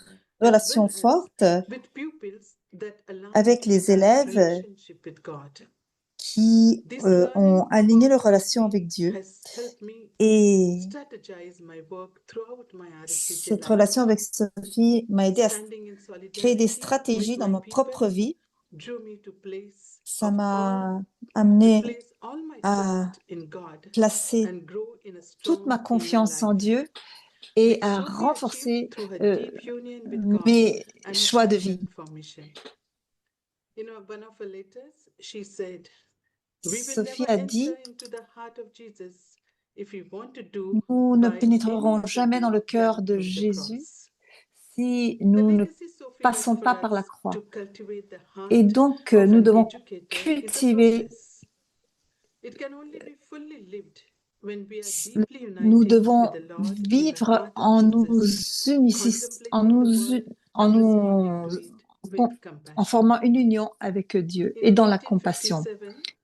relations well fortes as with pupils that aligned avec with les her élèves relationship with God. qui This ont learning aligné leur about relation Sophie avec Dieu. has helped me Et strategize my work throughout my RSCG cette life. relation avec Sophie m'a aidé à Standing in créer des solidarity stratégies with dans my ma propre people vie. drew me to place Ça of all m'a to amené place all my à trust in God placer and grow in a toute ma strong inner confiance en life, Dieu et which à Sophie renforcer achieved through her deep union with God mes and her choix de vie. passion for mission. In one of her letters, she said, "We will Sophie never a dit, enter into the heart of Jesus if we want to do nous ne by any pénétrerons other jamais dans way le cœur than de through the Jésus cross." si The nous ne legacy Sophie left passons for pas par la us croix. to cultivate the Et heart donc, of nous an devons educator is a cultiver, process. It can only be fully lived when we are nous deeply united devons with the Lord in the vivre heart of en nous Jesus, unissant, en contemplating the nous, word en and responding nous, to it en with compassion. formant une union avec Dieu In et dans la compassion. 1857,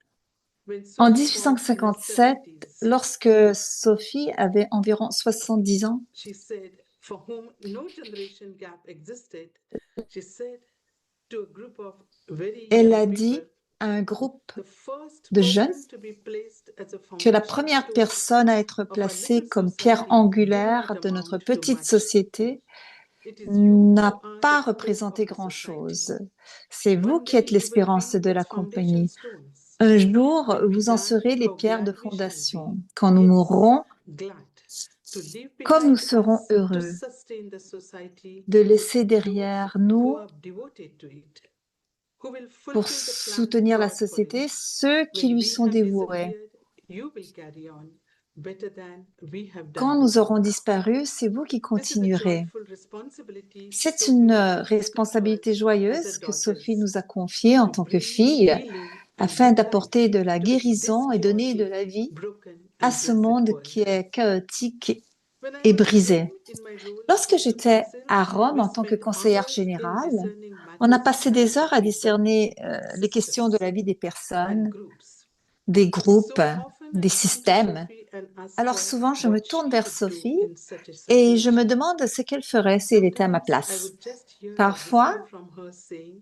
when En Sophie was in her 1857, 70s, lorsque Sophie avait environ 70 ans, she said, for whom no generation gap existed, she said to a group of very elle young a people, dit à un groupe the first de person jeunes to be placed as a que la foundation première stone personne à être of our placée little comme pierre society did not angulaire de notre amount to petite much. société It is you who n'a are the pas hope représenté of the society. grand-chose. C'est vous One qui êtes day you will l'espérance be de la its foundation compagnie. stones. Un jour, When we vous en die, serez les how pierres de glad we shall be. fondation. Quand nous Yes, mourrons, glad to leave comme nous behind serons us to heureux sustain the society de laisser those derrière who nous are devoted to it, who will pour fulfill the plan of soutenir la God for société it. ceux qui When lui we sont have dévoués. disappeared, you will carry on better than we have Quand done nous before. aurons disparu, c'est vous qui This is a continuerez. joyful responsibility C'est Sophie une has entrusted to responsabilité us as joyeuse her que Sophie daughters nous a confiée en to tant que bring fille healing and afin new d'apporter life de la to this guérison et donner de chaotic, la vie broken à and ce blessed monde world. qui est chaotique When I et was in brisé. Rome in my role as Lorsque general j'étais counsel, à Rome we en tant que spent conseillère hours in générale, discerning on a matters passé of life des heures of à people discerner and les questions de la systems vie des and personnes, groups. des groupes, So often des I turn to systèmes. Sophie and ask Alors her souvent, je me what tourne she vers would do Sophie in such a et je me situation. demande ce qu'elle ferait si elle était à ma Sometimes I place. would just hear a Parfois, whisper from her saying,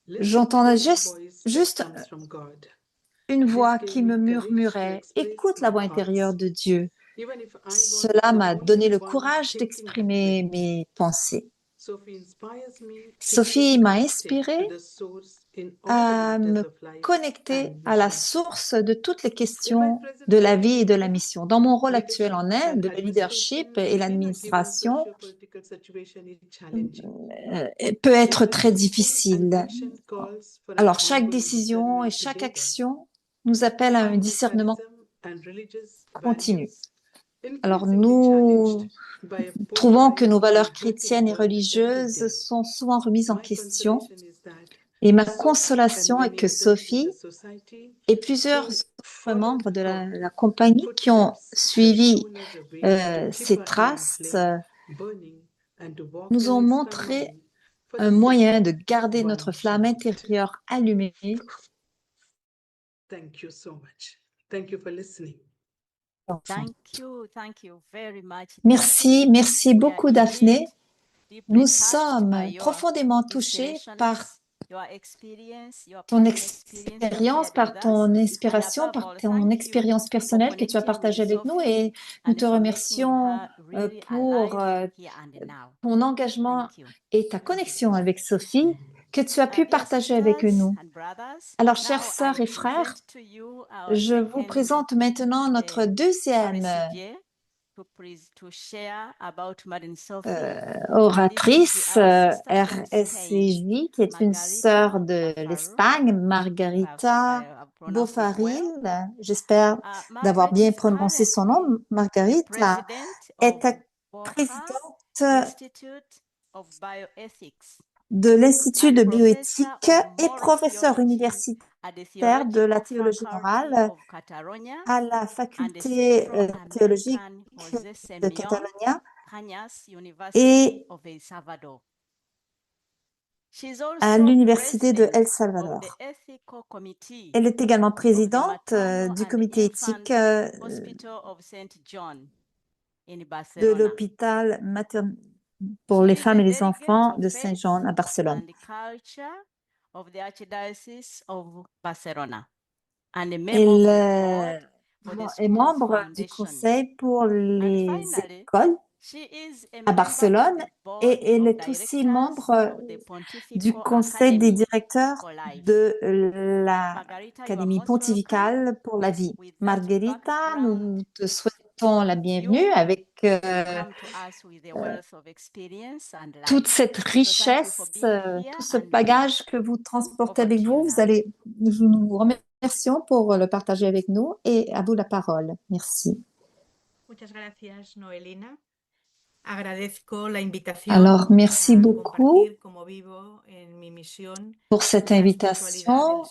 "Listen to j'entendais the voice that juste comes from God." une This voix gave qui me me courage to murmurait, express écoute la my voix thoughts, intérieure de Dieu. even if I was Cela the m'a donné only le one courage thinking that d'exprimer way. mes pensées. Sophie inspires me to stay Sophie m'a connected inspirée to the source in all the à matters me of life connecter and à la mission. source de toutes les In my questions present de la role in vie et de la India, mission. Dans mon rôle actuel leadership en and Inde, le administration leadership et within a given l'administration socio-political situation is challenging. peut être Every très decision difficile. and action calls for an Alors, chaque ongoing décision et discernment chaque together. action nous appelle à un discernement Humanitarianism and religious continu. values Alors, increasingly challenged nous by a trouvons que nos polarized valeurs and hurting chrétiennes et world every religieuses day. sont souvent remises en My question. consolation is that Et ma Sophie and consolation est many que others in Sophie the society et plusieurs who autres followed membres de her la compagnie qui ont footsteps have suivi shown us a way to keep ces our inner traces flame burning and to walk nous ont an extra montré mile for the un sake moyen of de garder notre one flamme child. intérieure allumée. Thank you so much. Thank you for listening. Thank you very much. Merci, merci We are beaucoup Daphné. indeed deeply Nous touched sommes by your profondément touchés par inspirations, your experience, your ton personal experience you expérience, shared par with us. ton And inspiration, above par all, ton thank you expérience for personnelle que tu as connecting with partagée avec nous Sophie et nous and te for making remercions her really pour alive here and now. ton engagement Thank you. et ta connexion avec Sophie que tu as pu Dear partager avec sisters nous. and brothers, Alors, chères now sœurs I et frères, present to you our je vous second présente maintenant notre deuxième RSCG to share about Madame Sophie. oratrice our sister from RSCJ, qui est une sœur de l'Espagne, Margarita Bofaril. J'espère d'avoir bien prononcé son nom. Margarita est présidente de l'Institut de bioéthique et professeure universitaire de la théologie morale à la faculté théologique de Catalogne et à l'université de El Salvador. Elle est également présidente du comité éthique de l'hôpital pour les femmes et les enfants de Saint-Jean à Barcelone. Elle est membre du conseil pour les écoles à Barcelone et elle est aussi membre du conseil des directeurs de l'Académie pontificale pour la vie. Margherita, nous te souhaitons la bienvenue avec toute cette richesse, tout ce bagage que vous transportez avec vous. Nous vous remercions pour le partager avec nous et à vous la parole. Merci. Alors, merci beaucoup pour cette invitation.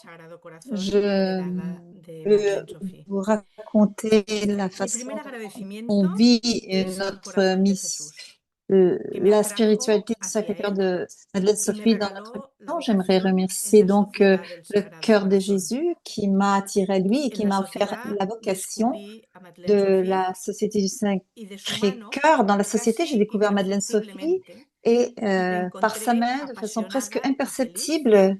Je veux vous raconter la façon dont on vit notre mission, la spiritualité du Sacré-Cœur de Madeleine-Sophie dans notre mission. J'aimerais remercier donc le Cœur de Jésus qui m'a attiré à lui et qui m'a offert la vocation de la Société du Sacré-Cœur. Dans la société, j'ai découvert Madeleine-Sophie et par sa main, de façon presque imperceptible,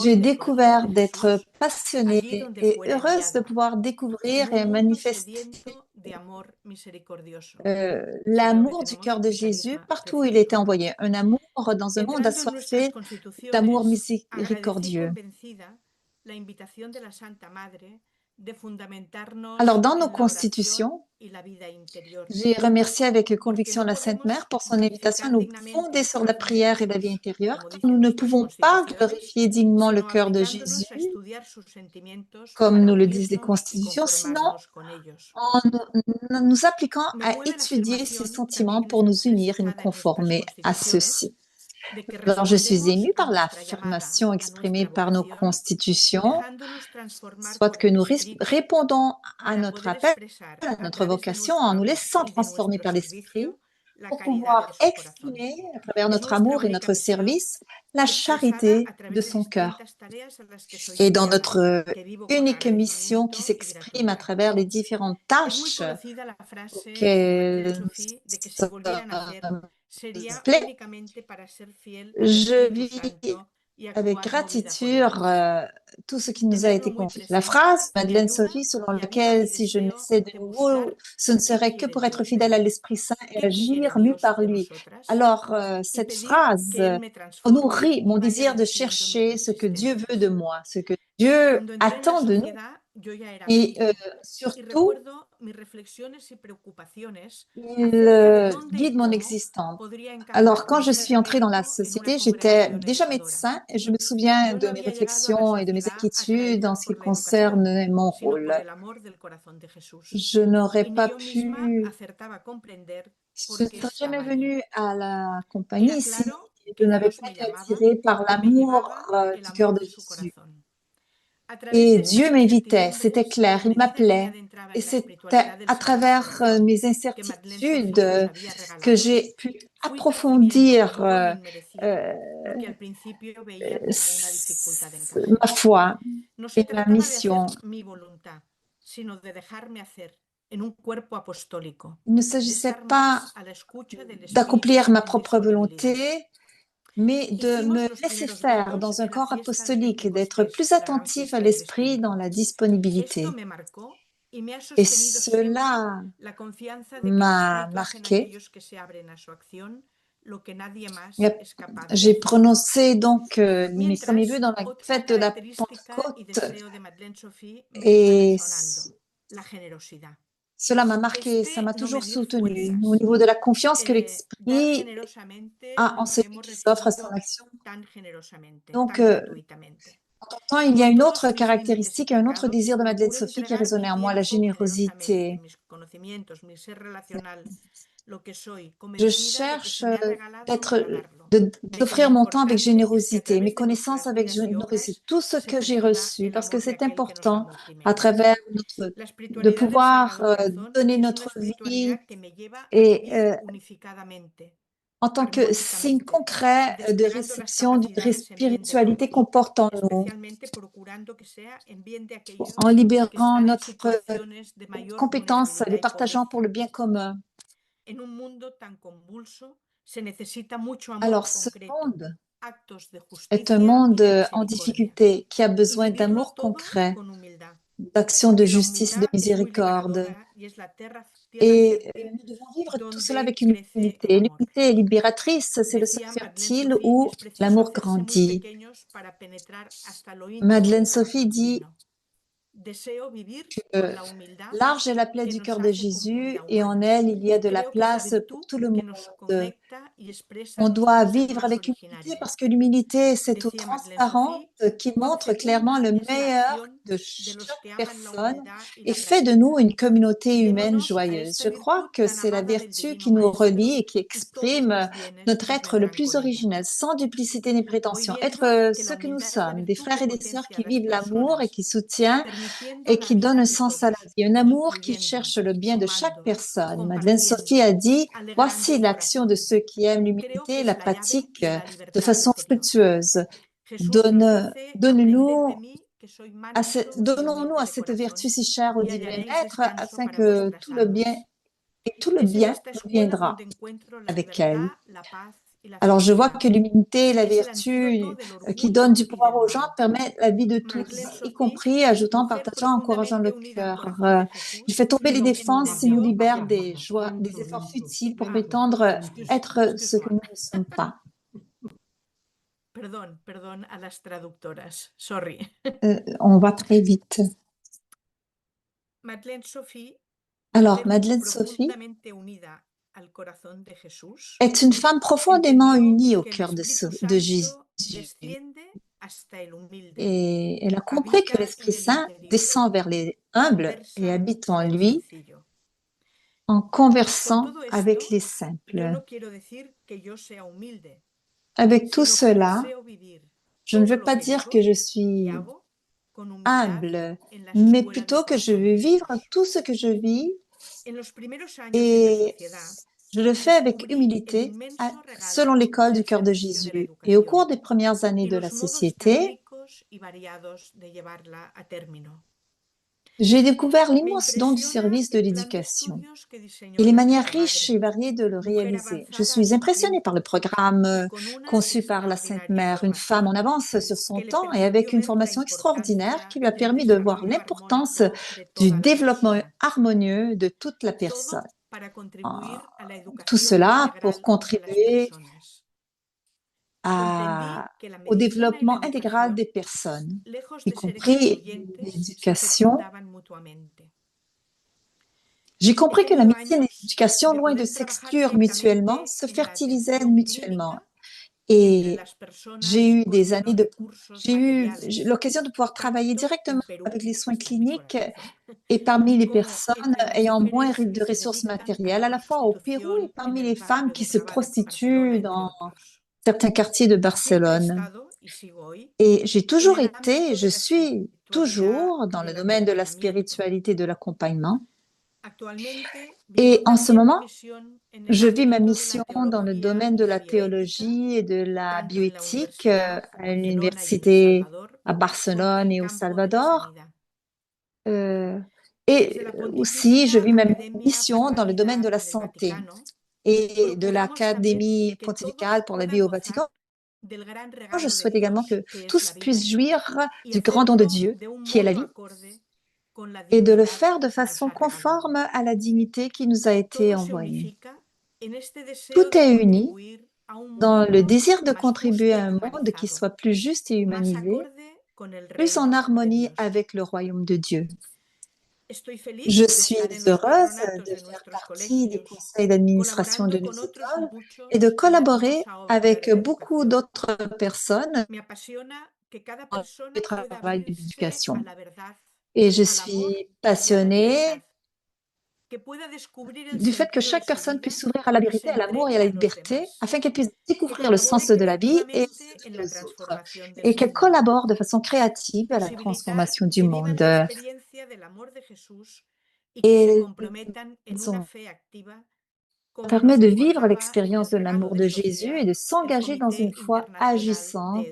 j'ai découvert d'être passionnée et heureuse de pouvoir découvrir et manifester l'amour du cœur de Jésus partout où il était envoyé. Un amour dans un monde assoiffé d'amour miséricordieux. Alors, dans nos constitutions, j'ai remercié avec conviction la Sainte Mère pour son invitation à nous fonder sur la prière et la vie intérieure, car nous ne pouvons pas glorifier dignement le cœur de Jésus, comme nous le disent les constitutions, sinon en nous appliquant à étudier ses sentiments pour nous unir et nous conformer à ceux-ci. Alors, je suis émue par l'affirmation exprimée par nos constitutions, soit que nous répondons à notre appel, à notre vocation, en nous laissant transformer par l'Esprit, pour pouvoir exprimer, à travers notre amour et notre service, la charité de son cœur. Et dans notre unique mission qui s'exprime à travers les différentes tâches auxquelles nous sommes je vis avec gratitude tout ce qui nous a été confié. La phrase, Madeleine-Sophie, selon laquelle si je naissais de nouveau, ce ne serait que pour être fidèle à l'Esprit Saint et agir mu par lui. Alors, cette phrase nourrit mon désir de chercher ce que Dieu veut de moi, ce que Dieu attend de nous. Et surtout, il guide mon existence. Alors, quand je suis entrée dans la société, j'étais déjà médecin et je me souviens de mes réflexions et de mes inquiétudes en ce qui concerne mon rôle. Je n'aurais pas pu, je ne serais jamais venue à la compagnie ici, je n'avais pas été attirée par l'amour du cœur de Jésus. Et Dieu m'invitait, c'était clair, il m'appelait. Et c'était à travers mes incertitudes que j'ai pu approfondir ma foi et ma mission. Il ne s'agissait pas d'accomplir ma propre volonté, mais de me laisser faire dans un corps apostolique, d'être plus attentif à l'esprit dans la disponibilité. Et cela m'a marqué. J'ai prononcé donc mes premiers vœux dans la fête de la Pentecôte et cela m'a marqué, ça m'a toujours soutenu au niveau de la confiance que l'Esprit a en celui qui s'offre à son action. Donc, en tant temps, il y a une autre caractéristique, un autre désir de Madeleine-Sophie qui résonnait en moi, la générosité. Je cherche d'offrir mon temps avec générosité, mes connaissances avec générosité, tout ce que j'ai reçu, parce que c'est important à travers de pouvoir donner notre vie et en tant que signe concret de réception d'une spiritualité qu'on porte en nous, en libérant notre compétence, les partageant pour le bien commun. Alors, ce monde est un monde en difficulté qui a besoin d'amour concret, d'action de justice, de miséricorde. Et nous devons vivre tout cela avec humilité. L'humilité est libératrice, c'est le sol fertile où l'amour grandit. Madeleine Sophie dit que large est la plaie du cœur de Jésus et en elle, il y a de la place pour tout le monde. On doit vivre avec humilité parce que l'humilité, c'est eau transparente qui montre clairement le meilleur de chaque personne et fait de nous une communauté humaine joyeuse. Je crois que c'est la vertu qui nous relie et qui exprime notre être le plus originel, sans duplicité ni prétention. Être ce que nous sommes, des frères et des sœurs qui vivent l'amour et qui soutiennent et qui donnent un sens à la vie. Un amour qui cherche le bien de chaque personne. Madeleine Sophie a dit, voici l'action de ceux qui aiment l'humilité, la pratique de façon fructueuse. Donnons-nous à cette vertu si chère au divin maître afin que tout le bien nous viendra avec elle. Alors, je vois que l'humilité, la vertu qui donne du pouvoir aux gens permet la vie de tous, y compris ajoutant, partageant, encourageant le cœur. Il fait tomber les défenses et nous libère des joies, des efforts futiles pour prétendre être ce que nous ne sommes pas. Perdón a las traductoras. Sorry. On va très vite. Alors, Madeleine Sophie est une femme profondément unie au cœur de Jésus. Et elle a compris que l'Esprit Saint descend vers les humbles et habite en lui en conversant avec les simples. Avec tout cela, je ne veux pas dire que je suis humble, mais plutôt que je veux vivre tout ce que je vis et je le fais avec humilité selon l'école du cœur de Jésus. Et au cours des premières années de la société, j'ai découvert l'immense don du service de l'éducation et les manières riches et variées de le réaliser. Je suis impressionnée par le programme conçu par la Sainte Mère, une femme en avance sur son temps et avec une formation extraordinaire qui lui a permis de voir l'importance du développement harmonieux de toute la personne. Tout cela pour contribuer au développement intégral des personnes, y compris l'éducation. J'ai compris que la médecine et l'éducation, loin de s'exclure mutuellement, se fertilisaient mutuellement. Et j'ai eu l'occasion de pouvoir travailler directement avec les soins cliniques et parmi les personnes ayant moins de ressources matérielles, à la fois au Pérou et parmi les femmes qui se prostituent dans certains quartiers de Barcelone. Et j'ai toujours été, je suis toujours dans le domaine de la spiritualité et de l'accompagnement. Et en ce moment, je vis ma mission dans le domaine de la théologie et de la bioéthique à l'université à Barcelone et au Salvador. Et aussi, je vis ma mission dans le domaine de la santé et de l'Académie pontificale pour la vie au Vatican. Je souhaite également que tous puissent jouir du grand don de Dieu, qui est la vie, et de le faire de façon conforme à la dignité qui nous a été envoyée. Tout est uni dans le désir de contribuer à un monde qui soit plus juste et humanisé, plus en harmonie avec le royaume de Dieu. Je suis heureuse de faire partie du conseil d'administration de nos écoles et de collaborer avec beaucoup d'autres personnes dans le travail de l'éducation. Et je suis passionnée du fait que chaque personne puisse s'ouvrir à la vérité, à l'amour et à la liberté, afin qu'elle puisse découvrir le sens de la vie et servir les autres, et qu'elle collabore de façon créative à la transformation du monde. Et ça permet de vivre l'expérience de l'amour de Jésus et de s'engager dans une foi agissante,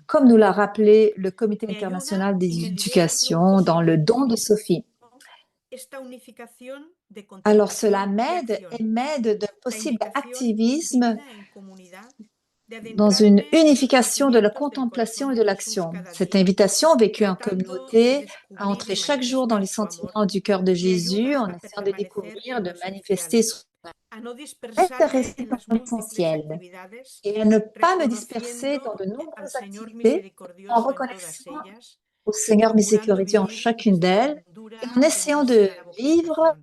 comme nous l'a rappelé le Comité international d'éducation dans le don de Sophie. Alors cela m'aide et m'aide d'un possible activisme dans une unification de la contemplation et de l'action. Cette invitation, vécue en communauté, à entrer chaque jour dans les sentiments du cœur de Jésus en essayant de découvrir, de manifester son intérêt par l'essentiel et à ne pas me disperser dans de nombreuses activités en reconnaissant au Seigneur miséricordieux en chacune d'elles et en essayant de vivre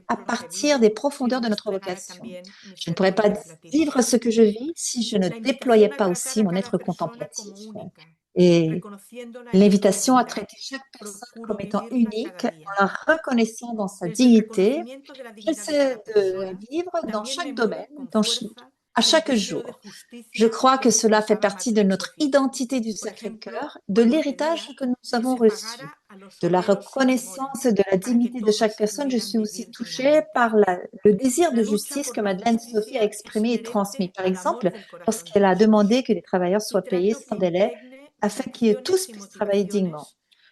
à partir des profondeurs de notre vocation. Je ne pourrais pas vivre ce que je vis si je ne déployais pas aussi mon être contemplatif. Et l'invitation à traiter chaque personne comme étant unique, en la reconnaissant dans sa dignité, j'essaie de la vivre dans chaque domaine, à chaque jour. Je crois que cela fait partie de notre identité du Sacré-Cœur, de l'héritage que nous avons reçu, de la reconnaissance de la dignité de chaque personne. Je suis aussi touchée par le désir de justice que Madeleine Sophie a exprimé et transmis. Par exemple, lorsqu'elle a demandé que les travailleurs soient payés sans délai afin qu'ils tous puissent travailler dignement.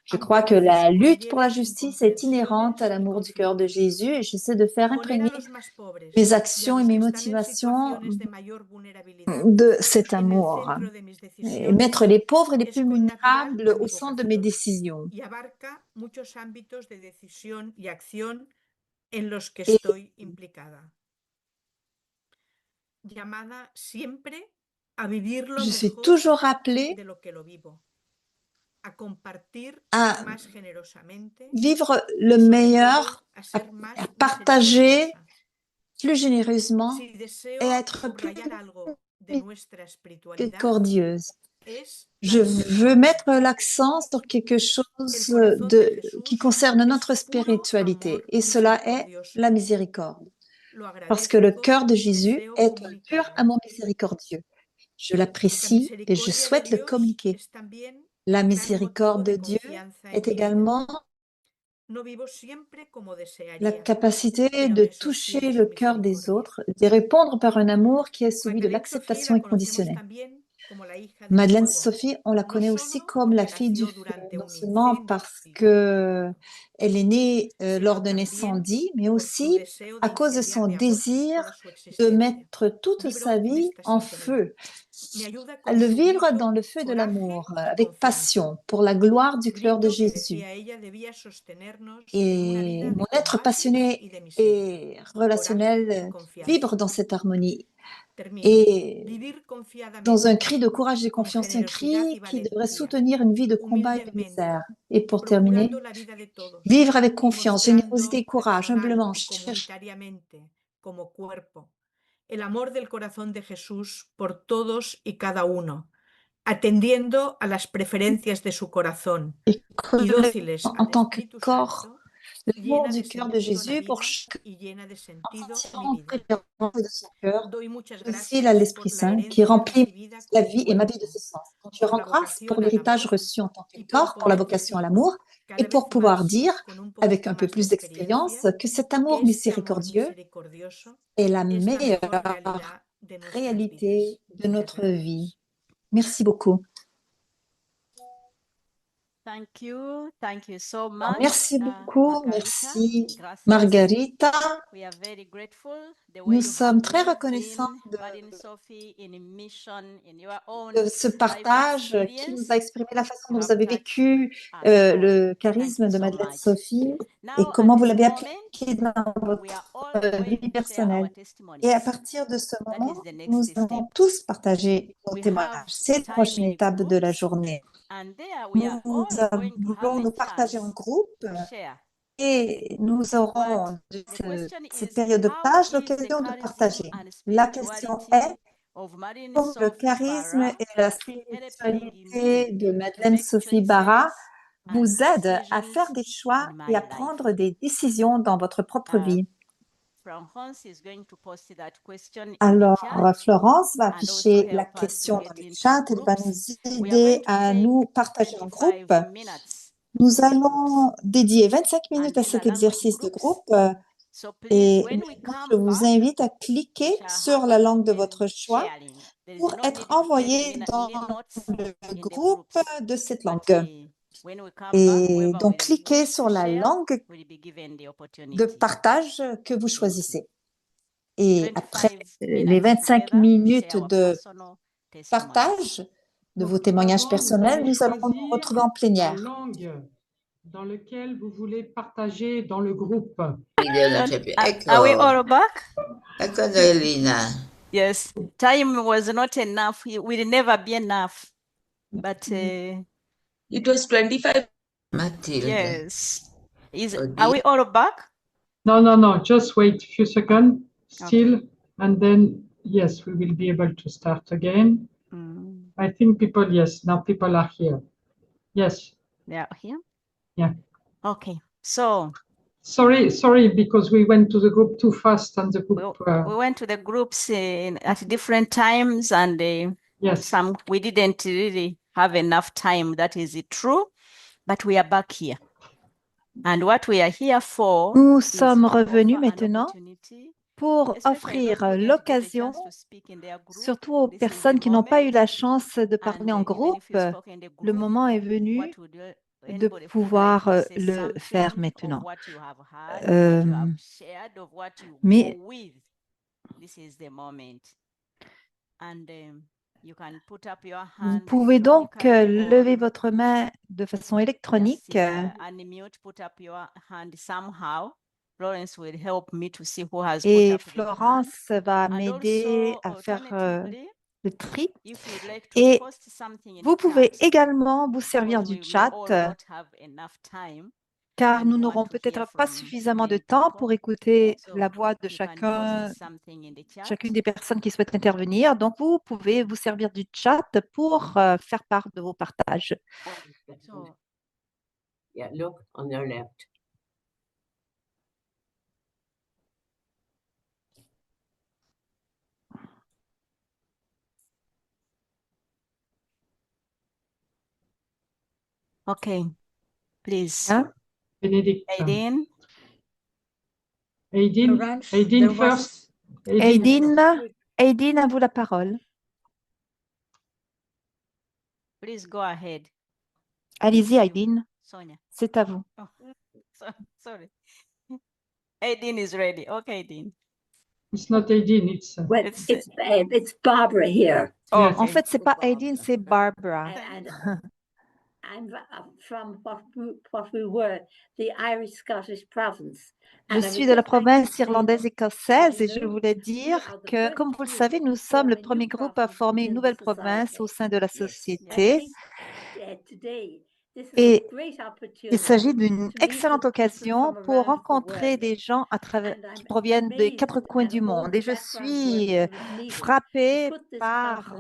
Je crois que la lutte pour la justice est inhérente à l'amour du cœur de Jésus et j'essaie de faire imprégner mes actions et mes motivations de cet amour et mettre les pauvres et les plus vulnérables au centre de mes décisions. y abarca muchos ámbitos de decisión y acción en los que Et estoy implicada. Llamada siempre a vivirlo je suis mejor toujours appelée de lo que lo vivo, a compartir à más generosamente, vivre le sobre meilleur, todo a ser más à partager plus généreusement Si et deseo être plus subrayar algo de nuestra espiritualidad, miséricordieuse. es Je la veux misericordia. mettre l'accent sur quelque chose qui concerne notre spiritualité et cela est la miséricorde. Lo Parce que le agradezco cœur de y Jésus deseo est un pur comunicarlo. amour miséricordieux. Je La l'apprécie et je misericordia de souhaite le Dios communiquer. es también La un gran miséricorde motivo de de Dieu confianza en est mi vida. également No vivo siempre como la desearía, capacité pero de me toucher sostiene le su cœur des misericordia. autres, de répondre par un amour qui est celui de Madeleine Sophie l'acceptation la conocemos inconditionnelle. también como la hija del Madeleine fuego, Sophie, on la no connaît aussi solo comme la porque fille du nació feu, durante non un seulement incendio parce que elle est née lors d'un también incendie, mais por su aussi deseo de à cause de incendiar son de amor désir toda su de existencia. mettre toute sa Vibro en vie esta en sintonía. feu, Me ayuda à con le su vivre grito, dans le feu de coraje l'amour, y avec confianza. passion, pour la gloire du cœur de Grito que Jésus. decía ella debía sostenernos en una Et vida de mon être combates passionné y de miseria. et Coraje y relationnel confianza. vibre dans cette harmonie. Termino. Et Vivir dans confiadamente, un cri de courage et con confiance, un generosidad y cri qui devrait valentía, soutenir une vie de combat et de humildemente, misère. Et pour terminer, procurando la vida de todos vivre avec y confiance, mostrando générosité et courage, personal humblement, y comunitariamente, como cuerpo, el amor del corazón de Jesús por todos y cada uno, atendiendo a las preferencias de su corazón y dóciles en al tant que Espíritu corps, Santo, l'amour llena du de cœur de sentido la Jésus pour vida chaque y llena de sentido sentiment mi en vida. préférence de son cœur. Doy muchas Aussi à gracias l'Esprit por la Saint qui herencia remplit recibida la como vie et ma vie de cuerpo, ce sens. Donc, je por rends la grâce pour vocación al l'héritage amor reçu en tant que y por corps, pour la poder vocation à decir l'amour, et cada pour vez pouvoir más, dire, con un avec un poquito peu más de plus d'expérience, experiencia, que cet que amour este amor miséricordieux misericordioso est la es la mejor meilleure realidad de nuestras réalité vidas. de Muchas notre gracias. vie. Merci beaucoup. Thank you so Alors, much. merci beaucoup, Margarita. merci Gracias. Margarita. We are very grateful the way Nous you sommes have très moved reconnaissants in Madeleine Sophie in a mission in your own de ce life partage qui experience. nous a exprimé la façon You dont vous have avez touched vécu us all. le Thank charisme you de so Madeleine much. Sophie et Now, at comment vous this l'avez moment, appliqué dans we are votre all going vie to share personnelle. our Et à testimonies. partir de ce That moment, is the nous next allons step. tous partager nos We témoignages. have C'est la time prochaine in étape de la groups, journée. and there we are Nous all going to have allons a nous partager en chance groupe to share. et nous aurons But de the question cette is, période de how partage is the l'occasion de charism partager. and La question est spirituality of Madeleine comment le Sophie charisme Barra et la helping you spiritualité de to Madeleine make Sophie Barra choices and vous aident à faire decisions des choix in et my à life? prendre des décisions dans votre propre vie. Florence is going to post that question in the Alors, chat Florence va and also afficher la help us to question dans get le into chat. Elle va groups. nous We are going aider to à take nous partager en groupe. 25 minutes Nous in the groups. allons dédier 25 And minutes à these are cet language exercice de groups. groupe. So please, Et when we maintenant, come je vous back, invite à we cliquer shall sur have la an langue de open votre choix sharing. There is pour no être need to take envoyé dans notes le in the groupe groups. de cette But langue. when we come back, Et whoever donc, will cliquez wish sur to la share langue will be given the de opportunity. partage que vous Thank you. choisissez. Et après les 25 minutes de partage de vos Donc, témoignages avant, vous personnels, allez nous allons nous choisir retrouver en la plénière. langue dans laquelle vous voulez partager dans le groupe. Are we all back? Ecco Noelina. Yes. Time was not enough. It will never be enough. But It was 25. Matilde. yes. Are Odile. we all back? No, just wait a few seconds still, and then, yes, we will be able to start again. I think people, yes, now people are here. Yes, They are here? yeah. Okay. So Sorry, because we went to the group too fast and the group, we went to the groups at different times, and yes. some we didn't really have enough time. That is true, but we are back here. And what we are here for Nous is sommes to revenus offer an maintenant opportunity, pour especially offrir those who didn't get the l'occasion, chance to speak in their group. surtout aux This is the personnes qui n'ont pas eu moment. la chance de parler And en even groupe. if you spoke in the Le group, moment est venu what would de anybody who would like pouvoir to say le faire something maintenant. of what you have heard, of what you Euh, have shared, of what you mais go with. This is the moment. And you can put up your vous hand pouvez donc electronically or lever votre main de façon just électronique unmute, put up your hand somehow. Florence will help me to see who has put et up their hand. Florence va And m'aider also, à faire alternatively, le tri. if you'd like to Et post something in vous the pouvez chat, également vous servir because du we may chat all not have enough time car and nous we want n'aurons to hear peut-être pas from suffisamment de many temps people. pour écouter la So voix de you can post chacun, something in the chat. chacune des personnes qui souhaitent intervenir. Donc, vous pouvez vous servir du chat pour faire part de vos partages. So Yeah, look on your left. okay, please, Hein? Benedict. Aideen. Aideen first. Aideen, à vous la parole. Please go ahead. Allez-y, You, Aideen, Sonia. c'est à vous. Oh, sorry. Aideen is ready. Okay, Aideen. It's not Aideen, it's... Well, it's Barbara here. Oh, Yes. En okay. fait, c'est pas Aideen, c'est Barbara. And I'm from what we were, the Irish-Scottish province. Je suis de la province irlandaise écossaise et je voulais dire que, comme vous le savez, nous sommes le premier groupe à former une nouvelle province au sein de la société. Et il s'agit d'une excellente occasion pour rencontrer des gens qui proviennent des quatre coins du monde. Et je suis frappée par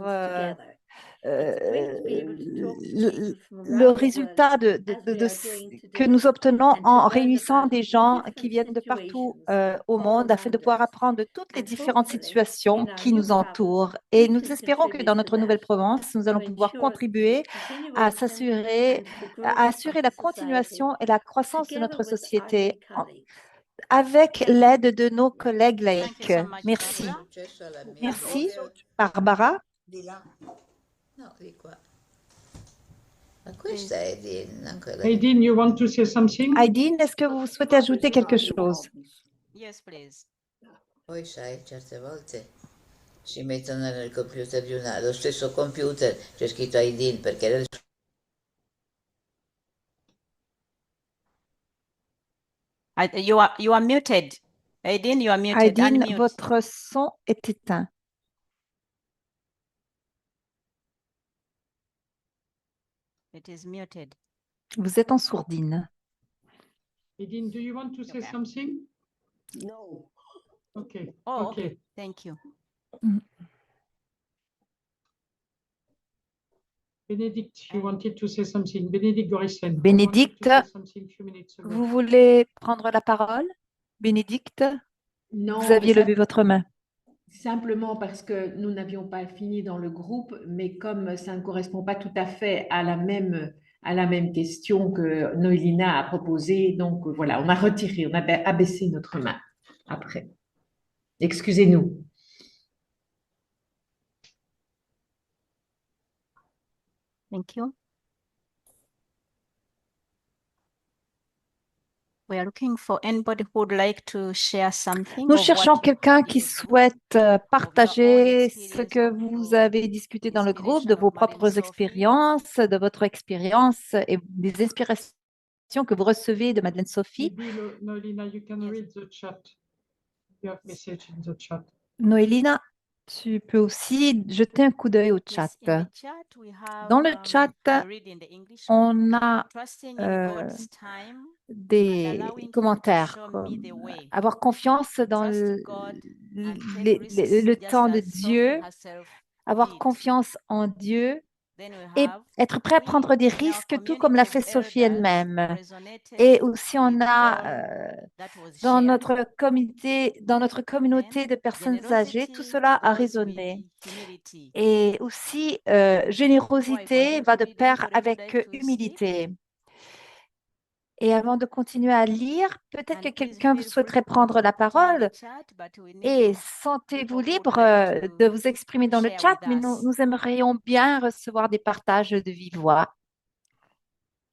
le résultat que nous obtenons en réunissant des gens qui viennent de partout au monde afin de pouvoir apprendre de toutes les différentes situations qui nous entourent. Et nous espérons que dans notre nouvelle province, nous allons pouvoir contribuer à assurer la continuation et la croissance de notre société avec l'aide de nos collègues laïcs. Merci. Merci, Barbara. Di là. No, di qua. Ma questa è di ancora. Aideen, you want to say something? Aideen, est-ce que vous souhaitez ajouter quelque chose? Yes, please. Poi sai, certe volte si mettono nel computer di lo stesso computer c'è scritto Aideen perché era il You are muted. Aideen, you are muted. Aideen, Unmute. votre son est éteint. It is muted. Vous êtes en sourdine. Aideen, do you want to say something? No. Okay. Oh, Okay. okay. Thank you. Benedict, you wanted to say something. Benedict Gorissen. Bénédicte, You wanted to say something a few minutes ago. vous voulez prendre la parole? Bénédicte, Non, vous aviez levé votre main. simplement parce que nous n'avions pas fini dans le groupe, mais comme ça ne correspond pas tout à fait à la même question que Noélina a proposée, donc voilà, on a retiré, on a abaissé notre main après. Excusez-nous. Thank you. We are looking for anybody who would like to share something Nous of cherchons what you quelqu'un have qui in the group, souhaite of your own partager ce experience, que of vous your avez discuté dans le groupe, de inspiration vos of Madeleine propres Sophie. expériences, de votre expérience et des inspirations que vous recevez de Madeleine Sophie. Maybe Noelina, you can read the chat. You have message in the chat. Noélina, tu peux aussi jeter un coup d'œil au chat. Yes, in the chat we have, Dans le chat, I read in the English one, on a trusting in God's time and des allowing Him to commentaires show me comme the way. avoir confiance dans Trust God and take risks le just temps de as Sophie Dieu, herself avoir did. confiance en Dieu Then we et have être prêt à we prendre des in our risques, tout comme l'a community fait of Sophie elders elle-même. resonated Et aussi, on with a all that was dans shared. notre communauté de personnes âgées, tout Generosity cela a goes résonné. with humility. Et aussi, Before I générosité continue va to de read, pair anybody would avec like to speak? humilité. Et avant de continuer à lire, peut-être que And please quelqu'un feel free souhaiterait to prendre la continue in parole the chat, but we need et to sentez-vous people who would libre like de to vous exprimer dans le share chat, with mais us. nous aimerions bien recevoir des partages de vive voix.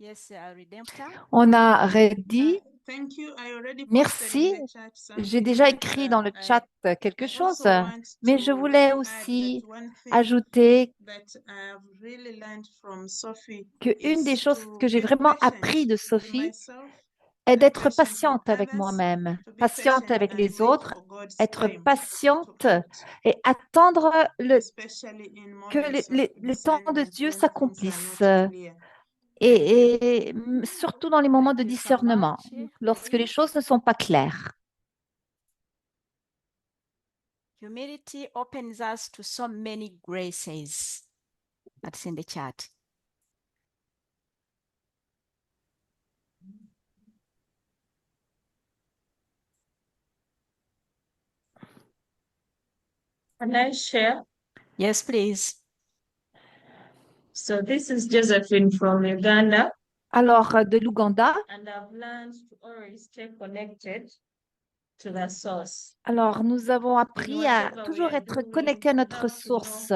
Yes, Redempta. On a Reddy. Thank you. I already posted in Merci. the chat J'ai something, déjà but écrit dans le I chat quelque chose, also want mais je to voulais add aussi that one thing ajouter that I've really learned from Sophie qu'une des is choses to que j'ai be vraiment patient appris de with Sophie myself est and d'être patient with patiente avec others, moi-même, to be patiente patient avec and les wait autres, for God's être time to patiente act, et attendre especially in que moments of le temps de discernment Dieu when things are s'accomplisse. not clear. Thank you. Et surtout dans les moments de Thank you so discernement, much. lorsque les choses ne sont pas claires. Humility opens us to so many graces. That's in the chat. Can I share? Yes, please. So this is Josephine from Uganda, Alors, de l'Ouganda, and I've learned to always stay connected to the source. alors nous avons In appris à whatever we toujours are être doing, connecté à we notre have to know source.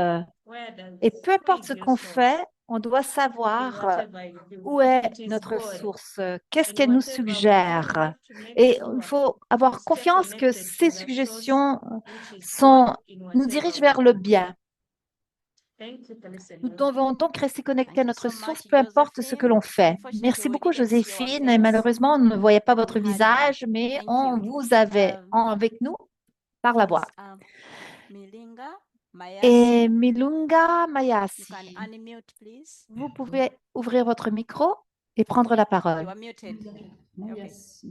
where does Et peu importe ce where is your qu'on source fait, on doit in savoir whatever you do. où If est it is notre God, source, qu'est-ce in qu'elle nous whatever we do, we suggère. have to make Et il sure faut to avoir stay confiance que connected to ces the source, suggestions which is sont, God, in nous whatever dirigent we vers le do. bien. Thank you for listening. Nous devons donc rester connectés Thank à you notre so source, much, peu importe ce que Josephine. l'on fait. Unfortunately, Merci we beaucoup, didn't see your Joséphine. Et face. malheureusement, on ne voyait pas We votre had visage, mais thank on you. vous avait avec nous par la voix. Milinga Mayasi. Et Milunga You Mayasi, can unmute, please. vous pouvez ouvrir votre micro et prendre la You parole. are muted. Okay. Yes.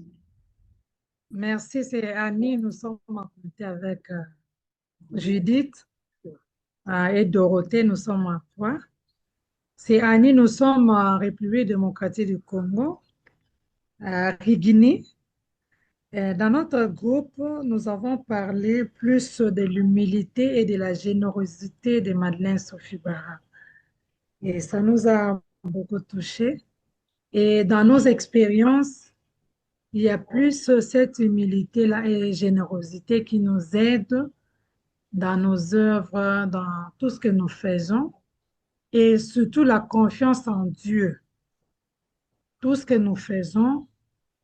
Merci, c'est Annie. Nous sommes en comité avec Judith et Dorothée. Nous sommes à trois. C'est Annie, nous sommes en République démocratique du Congo, à Rigini. Dans notre groupe, nous avons parlé plus de l'humilité et de la générosité de Madeleine Sophie Bara. Et ça nous a beaucoup touchés. Et dans nos expériences, il y a plus cette humilité-là et générosité qui nous aide dans nos œuvres, dans tout ce que nous faisons, et surtout la confiance en Dieu. Tout ce que nous faisons,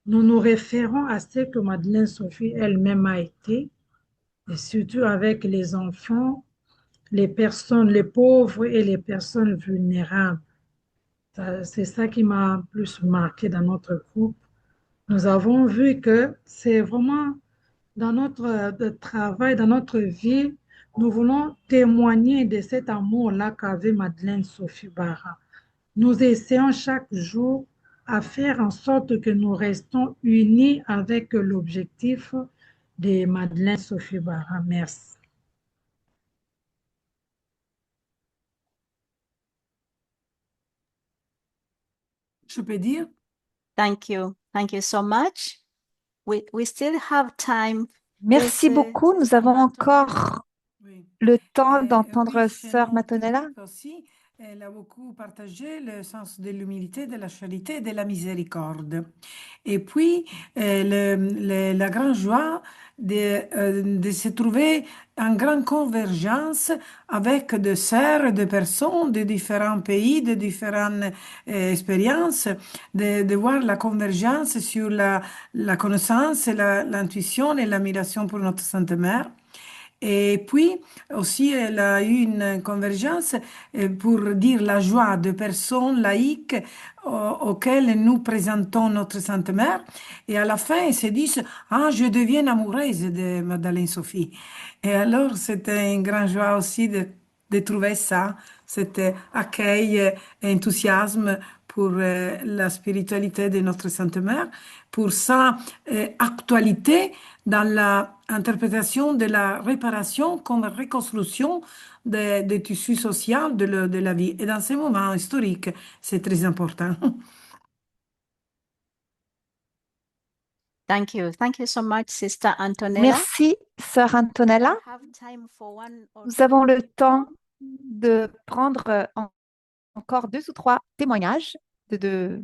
nous nous référons à ce que Madeleine Sophie elle-même a été, et surtout avec les enfants, les personnes, les pauvres et les personnes vulnérables. C'est ça qui m'a plus marqué dans notre groupe. Nous avons vu que c'est vraiment dans notre travail, dans notre vie, nous voulons témoigner de cet amour-là qu'avait Madeleine Sophie Bara. Nous essayons chaque jour à faire en sorte que nous restons unis avec l'objectif de Madeleine Sophie Bara. Merci. Je peux dire? Thank you. Thank you so much. We still have time. Merci beaucoup. Nous avons encore le temps d'entendre Sœur Matonella. Aussi, Elle a beaucoup partagé le sens de l'humilité, de la charité et de la miséricorde. Et puis, la grande joie de se trouver en grande convergence avec des sœurs, de personnes de différents pays, de différentes expériences, de voir la convergence sur la connaissance, l'intuition et l'admiration pour notre Sainte Mère. Et puis aussi, elle a eu une convergence pour dire la joie de personnes laïques auxquelles nous présentons notre Sainte Mère. Et à la fin, ils se disent, ah, je deviens amoureuse de Madeleine Sophie. Et alors, c'était une grande joie aussi de trouver ça, cet accueil et enthousiasme pour la spiritualité de notre Sainte Mère, pour sa actualité dans l'interprétation de la réparation comme reconstruction des tissus sociaux de la vie. Et dans ces moments historiques, c'est très important. Thank you. Thank you so much, Sister Antonella. Merci, Sœur Antonella. We have time for one or Nous two avons le more. temps de prendre encore 2 ou 3 témoignages de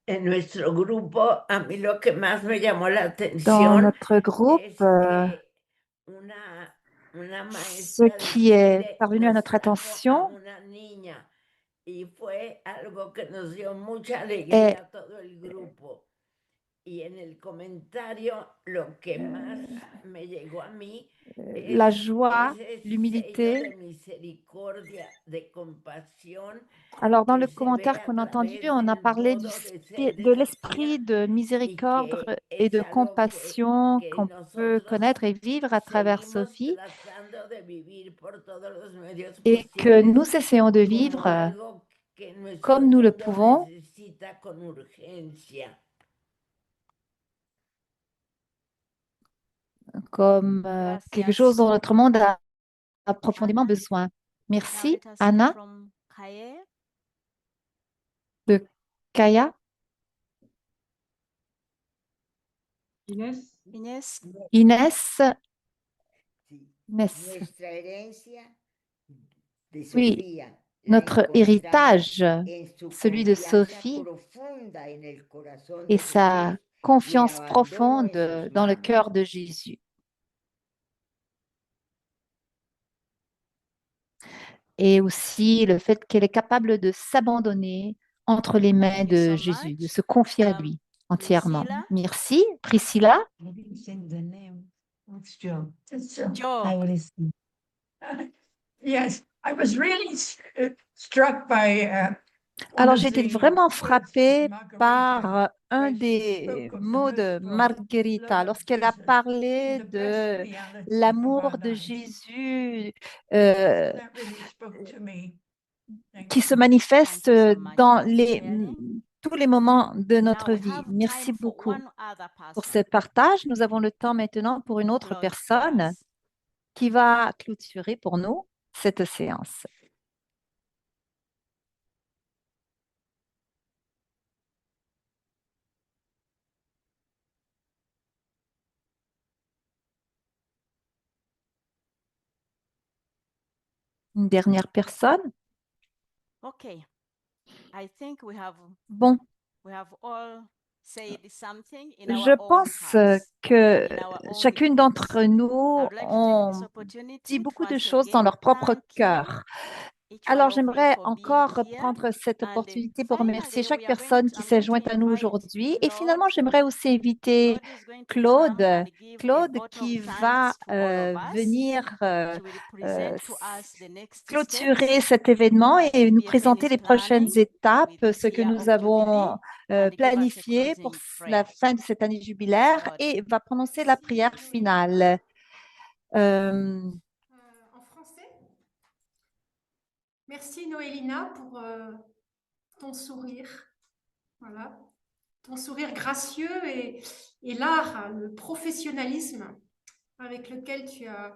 En nuestro grupo, a mí lo que más me llamó la dans atención notre groupe. es que una Ce maestra de qui est Chile parvenu à nos notre trajo a attention una niña y fue algo que nos dio mucha est alegría a todo el grupo. Y en el comentario, lo que más me llegó a mí la es joie, ese sello de l'humilité. misericordia, de compasión Alors, dans que le se ve commentaire a qu'on a entendu, través on a del parlé modo de ser de de l'esprit Sofía de miséricorde que et es de algo compassion que qu'on peut nosotros connaître et vivre à travers seguimos Sophie tratando de vivir por todos los medios et que posibles nous essayons de como vivre algo que nuestro comme nous le mundo pouvons, necesita con urgencia. comme quelque chose dont notre monde a profondément besoin. Now Merci, let us hear Anna from Kaye. de Kaya. Inés. Inés. Inès. Inès. Nuestra herencia de Oui, Sofía, la notre encontramos héritage, en su celui de confianza Sophie profunda en el corazón et de sa Jesús y el confiance abandono profonde en sus dans le manos. cœur de Jésus. Et aussi le fait qu'elle est capable de s'abandonner entre les mains Thank you de so Jésus, de much. se confier à lui entièrement. Priscilla. Merci, Priscilla. I didn't say the name. It's Joe. It's Joe. Joe. I will see. Yes, I was really struck by Alors, j'ai été vraiment frappée par un des mots de Margherita lorsqu'elle a parlé de l'amour de Jésus that really spoke to me. qui se manifeste dans sharing. tous les moments de Now notre we vie. have Merci time for beaucoup one other pour person ce partage. Nous avons le temps maintenant pour une to autre close for personne us. qui va clôturer pour nous cette séance. Une dernière personne. Okay. I think Bon, we have all said something in our je own pense hearts, que in our own chacune hearts. d'entre I nous would like to take ont this dit opportunity to beaucoup de once choses dans again leur propre thank you, cœur. each Alors, one of you, j'aimerais for being encore here. prendre cette And opportunité pour remercier finally, chaque we are going personne to, qui I'm s'est going to jointe à nous invite aujourd'hui. Et Claude. finalement, j'aimerais aussi inviter Claude is going to Claude, come and give a Claude vote of qui thanks va to all of us. venir He will present to us the next clôturer steps cet événement that et nous BFN présenter is les prochaines planning étapes, with ce this que year nous of Jubilee, avons and give us a planifié pour closing la prayer. fin de cette année jubilaire Claude. et va prononcer la prière finale. En français. Merci Noélina pour ton sourire. Voilà. Ton sourire gracieux et l'art, le professionnalisme avec lequel tu as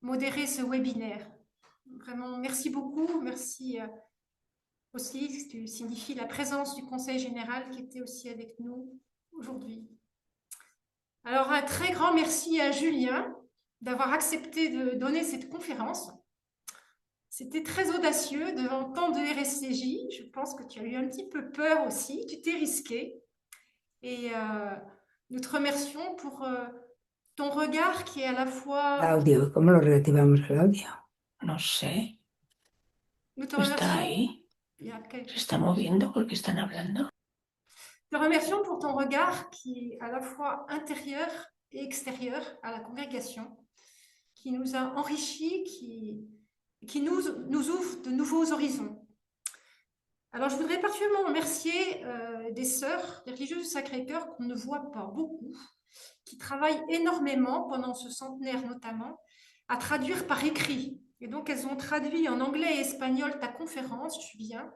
modéré ce webinaire. Vraiment, merci beaucoup. Merci aussi, tu signifies la présence du Conseil général qui était aussi avec nous aujourd'hui. Alors, un très grand merci à Julien d'avoir accepté de donner cette conférence. C'était très audacieux devant tant de RSCJ. Je pense que tu as eu un petit peu peur aussi. Tu t'es risqué. Et nous te remercions pour ton regard qui est à la fois... Audio, ¿cómo lo reactivamos el audio? No sé. Nous te ¿Está remercions. ahí? Il y a quelques- ¿Se está moviendo porque están hablando? Te remercions pour ton regard qui est à la fois intérieur et extérieur à la congrégation, qui nous a enrichis, qui nous ouvre de nouveaux horizons. Alors, je voudrais particulièrement remercier des sœurs, des religieuses du Sacré-Cœur qu'on ne voit pas beaucoup, qui travaillent énormément pendant ce centenaire notamment, à traduire par écrit. Et donc, elles ont traduit en anglais et espagnol ta conférence, Julien.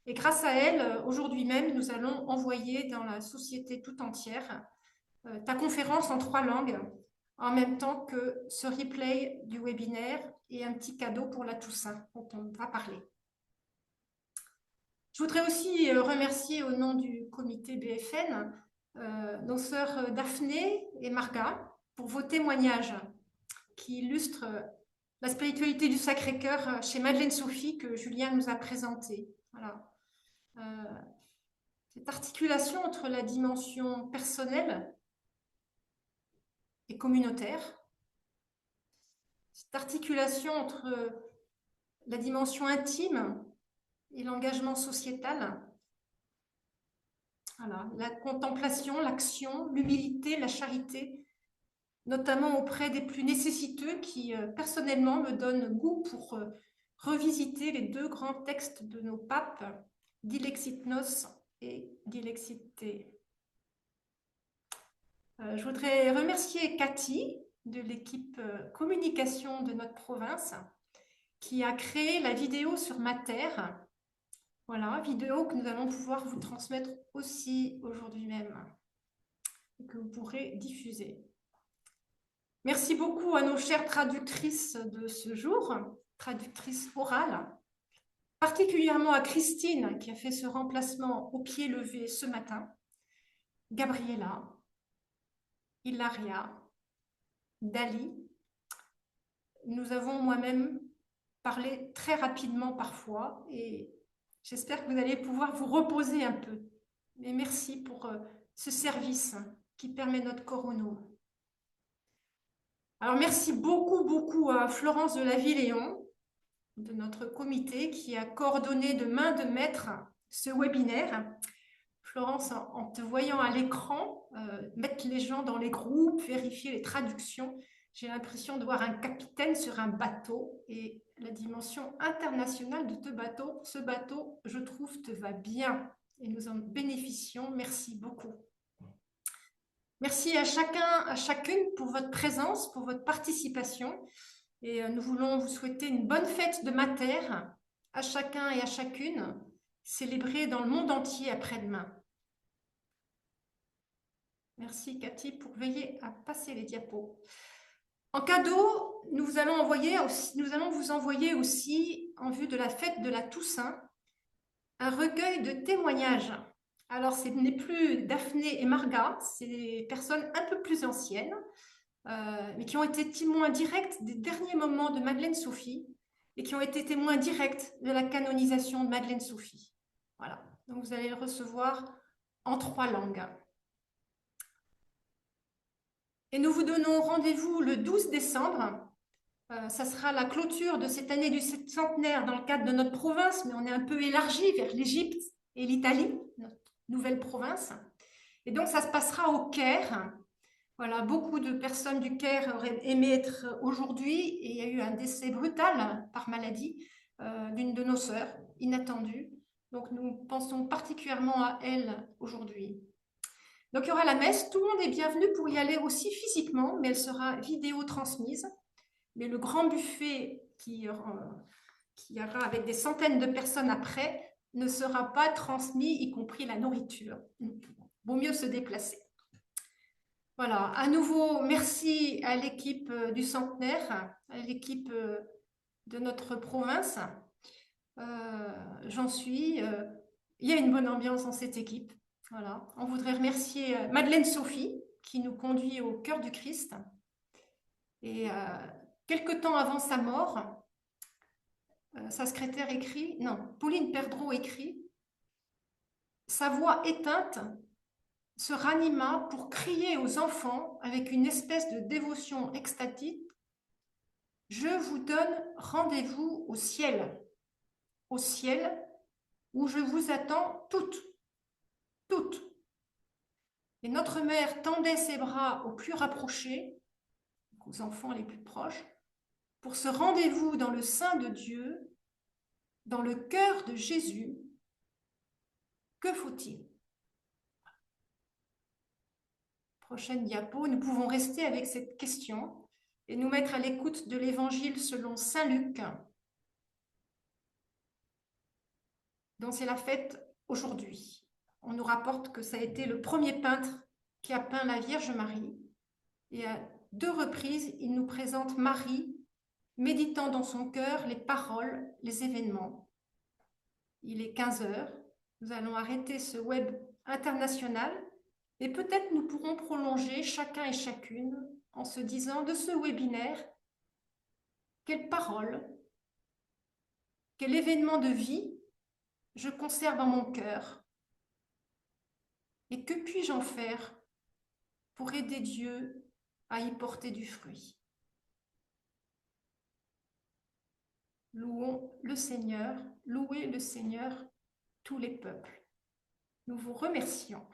Et grâce à elles, aujourd'hui même, nous allons envoyer dans la société tout entière ta conférence en 3 langues, en même temps que ce replay du webinaire et un petit cadeau pour la Toussaint dont on va parler. Je voudrais aussi remercier au nom du comité BFN nos sœurs Daphné et Marga pour vos témoignages qui illustrent la spiritualité du Sacré-Cœur chez Madeleine Sophie que Julien nous a présentée. Voilà. Cette articulation entre la dimension personnelle et communautaire, cette articulation entre la dimension intime et l'engagement sociétal, voilà, la contemplation, l'action, l'humilité, la charité, notamment auprès des plus nécessiteux qui, personnellement, me donnent goût pour revisiter les 2 grands textes de nos papes, Dilexit Nos et Dilexit Te. Je voudrais remercier Cathy de l'équipe communication de notre province qui a créé la vidéo sur Mater. Voilà, vidéo que nous allons pouvoir vous transmettre aussi aujourd'hui même et que vous pourrez diffuser. Merci beaucoup à nos chères traductrices de ce jour, traductrices orales, particulièrement à Christine qui a fait ce remplacement au pied levé ce matin, Gabriela, Hilaria, Dali. Nous avons moi-même parlé très rapidement parfois et j'espère que vous allez pouvoir vous reposer un peu. Et merci pour ce service qui permet notre corono. Alors merci beaucoup à Florence de la Villéon, de notre comité, qui a coordonné de main de maître ce webinaire. Florence, en te voyant à l'écran, mettre les gens dans les groupes, vérifier les traductions, j'ai l'impression de voir un capitaine sur un bateau et la dimension internationale de ce bateau, je trouve, te va bien et nous en bénéficions. Merci beaucoup. Merci à chacun, à chacune pour votre présence, pour votre participation. Et nous voulons vous souhaiter une bonne fête de Mater à chacun et à chacune, célébrée dans le monde entier après-demain. Merci Cathy pour veiller à passer les diapos. En cadeau, nous allons vous envoyer aussi, en vue de la fête de la Toussaint, un recueil de témoignages. Alors, ce n'est plus Daphné et Marga, c'est des personnes un peu plus anciennes, mais qui ont été témoins directs des derniers moments de Madeleine Sophie et qui ont été témoins directs de la canonisation de Madeleine Sophie. Voilà, donc vous allez le recevoir en 3 langues. Et nous vous donnons rendez-vous le 12 décembre. Ça sera la clôture de cette année du centenaire dans le cadre de notre province, mais on est un peu élargi vers l'Égypte et l'Italie, notre nouvelle province. Et donc, ça se passera au Caire. Voilà, beaucoup de personnes du Caire auraient aimé être aujourd'hui et il y a eu un décès brutal par maladie d'une de nos sœurs, inattendue. Donc, nous pensons particulièrement à elle aujourd'hui. Donc, il y aura la messe. Tout le monde est bienvenu pour y aller aussi physiquement, mais elle sera vidéo transmise. Mais le grand buffet qui y aura avec des centaines de personnes après ne sera pas transmis, y compris la nourriture. Vaut mieux se déplacer. Voilà, à nouveau, merci à l'équipe du centenaire, à l'équipe de notre province. J'en suis. Il y a une bonne ambiance dans cette équipe. Voilà. On voudrait remercier Madeleine Sophie qui nous conduit au cœur du Christ. Et quelque temps avant sa mort, sa secrétaire écrit, non, Pauline Perdreau écrit, sa voix éteinte se ranima pour crier aux enfants avec une espèce de dévotion extatique, « Je vous donne rendez-vous au ciel où je vous attends toutes, toutes. » Et notre mère tendait ses bras aux plus rapprochés, aux enfants les plus proches, pour ce rendez-vous dans le sein de Dieu, dans le cœur de Jésus. Que faut-il? Prochaine diapo, nous pouvons rester avec cette question et nous mettre à l'écoute de l'Évangile selon saint Luc, dont c'est la fête aujourd'hui. On nous rapporte que ça a été le premier peintre qui a peint la Vierge Marie. Et à 2 reprises, il nous présente Marie, méditant dans son cœur les paroles, les événements. Il est 15 heures. Nous allons arrêter ce web international et peut-être nous pourrons prolonger chacun et chacune en se disant de ce webinaire, quelle parole, quel événement de vie je conserve en mon cœur et que puis-je en faire pour aider Dieu à y porter du fruit. Louons le Seigneur, louez le Seigneur, tous les peuples. Nous vous remercions.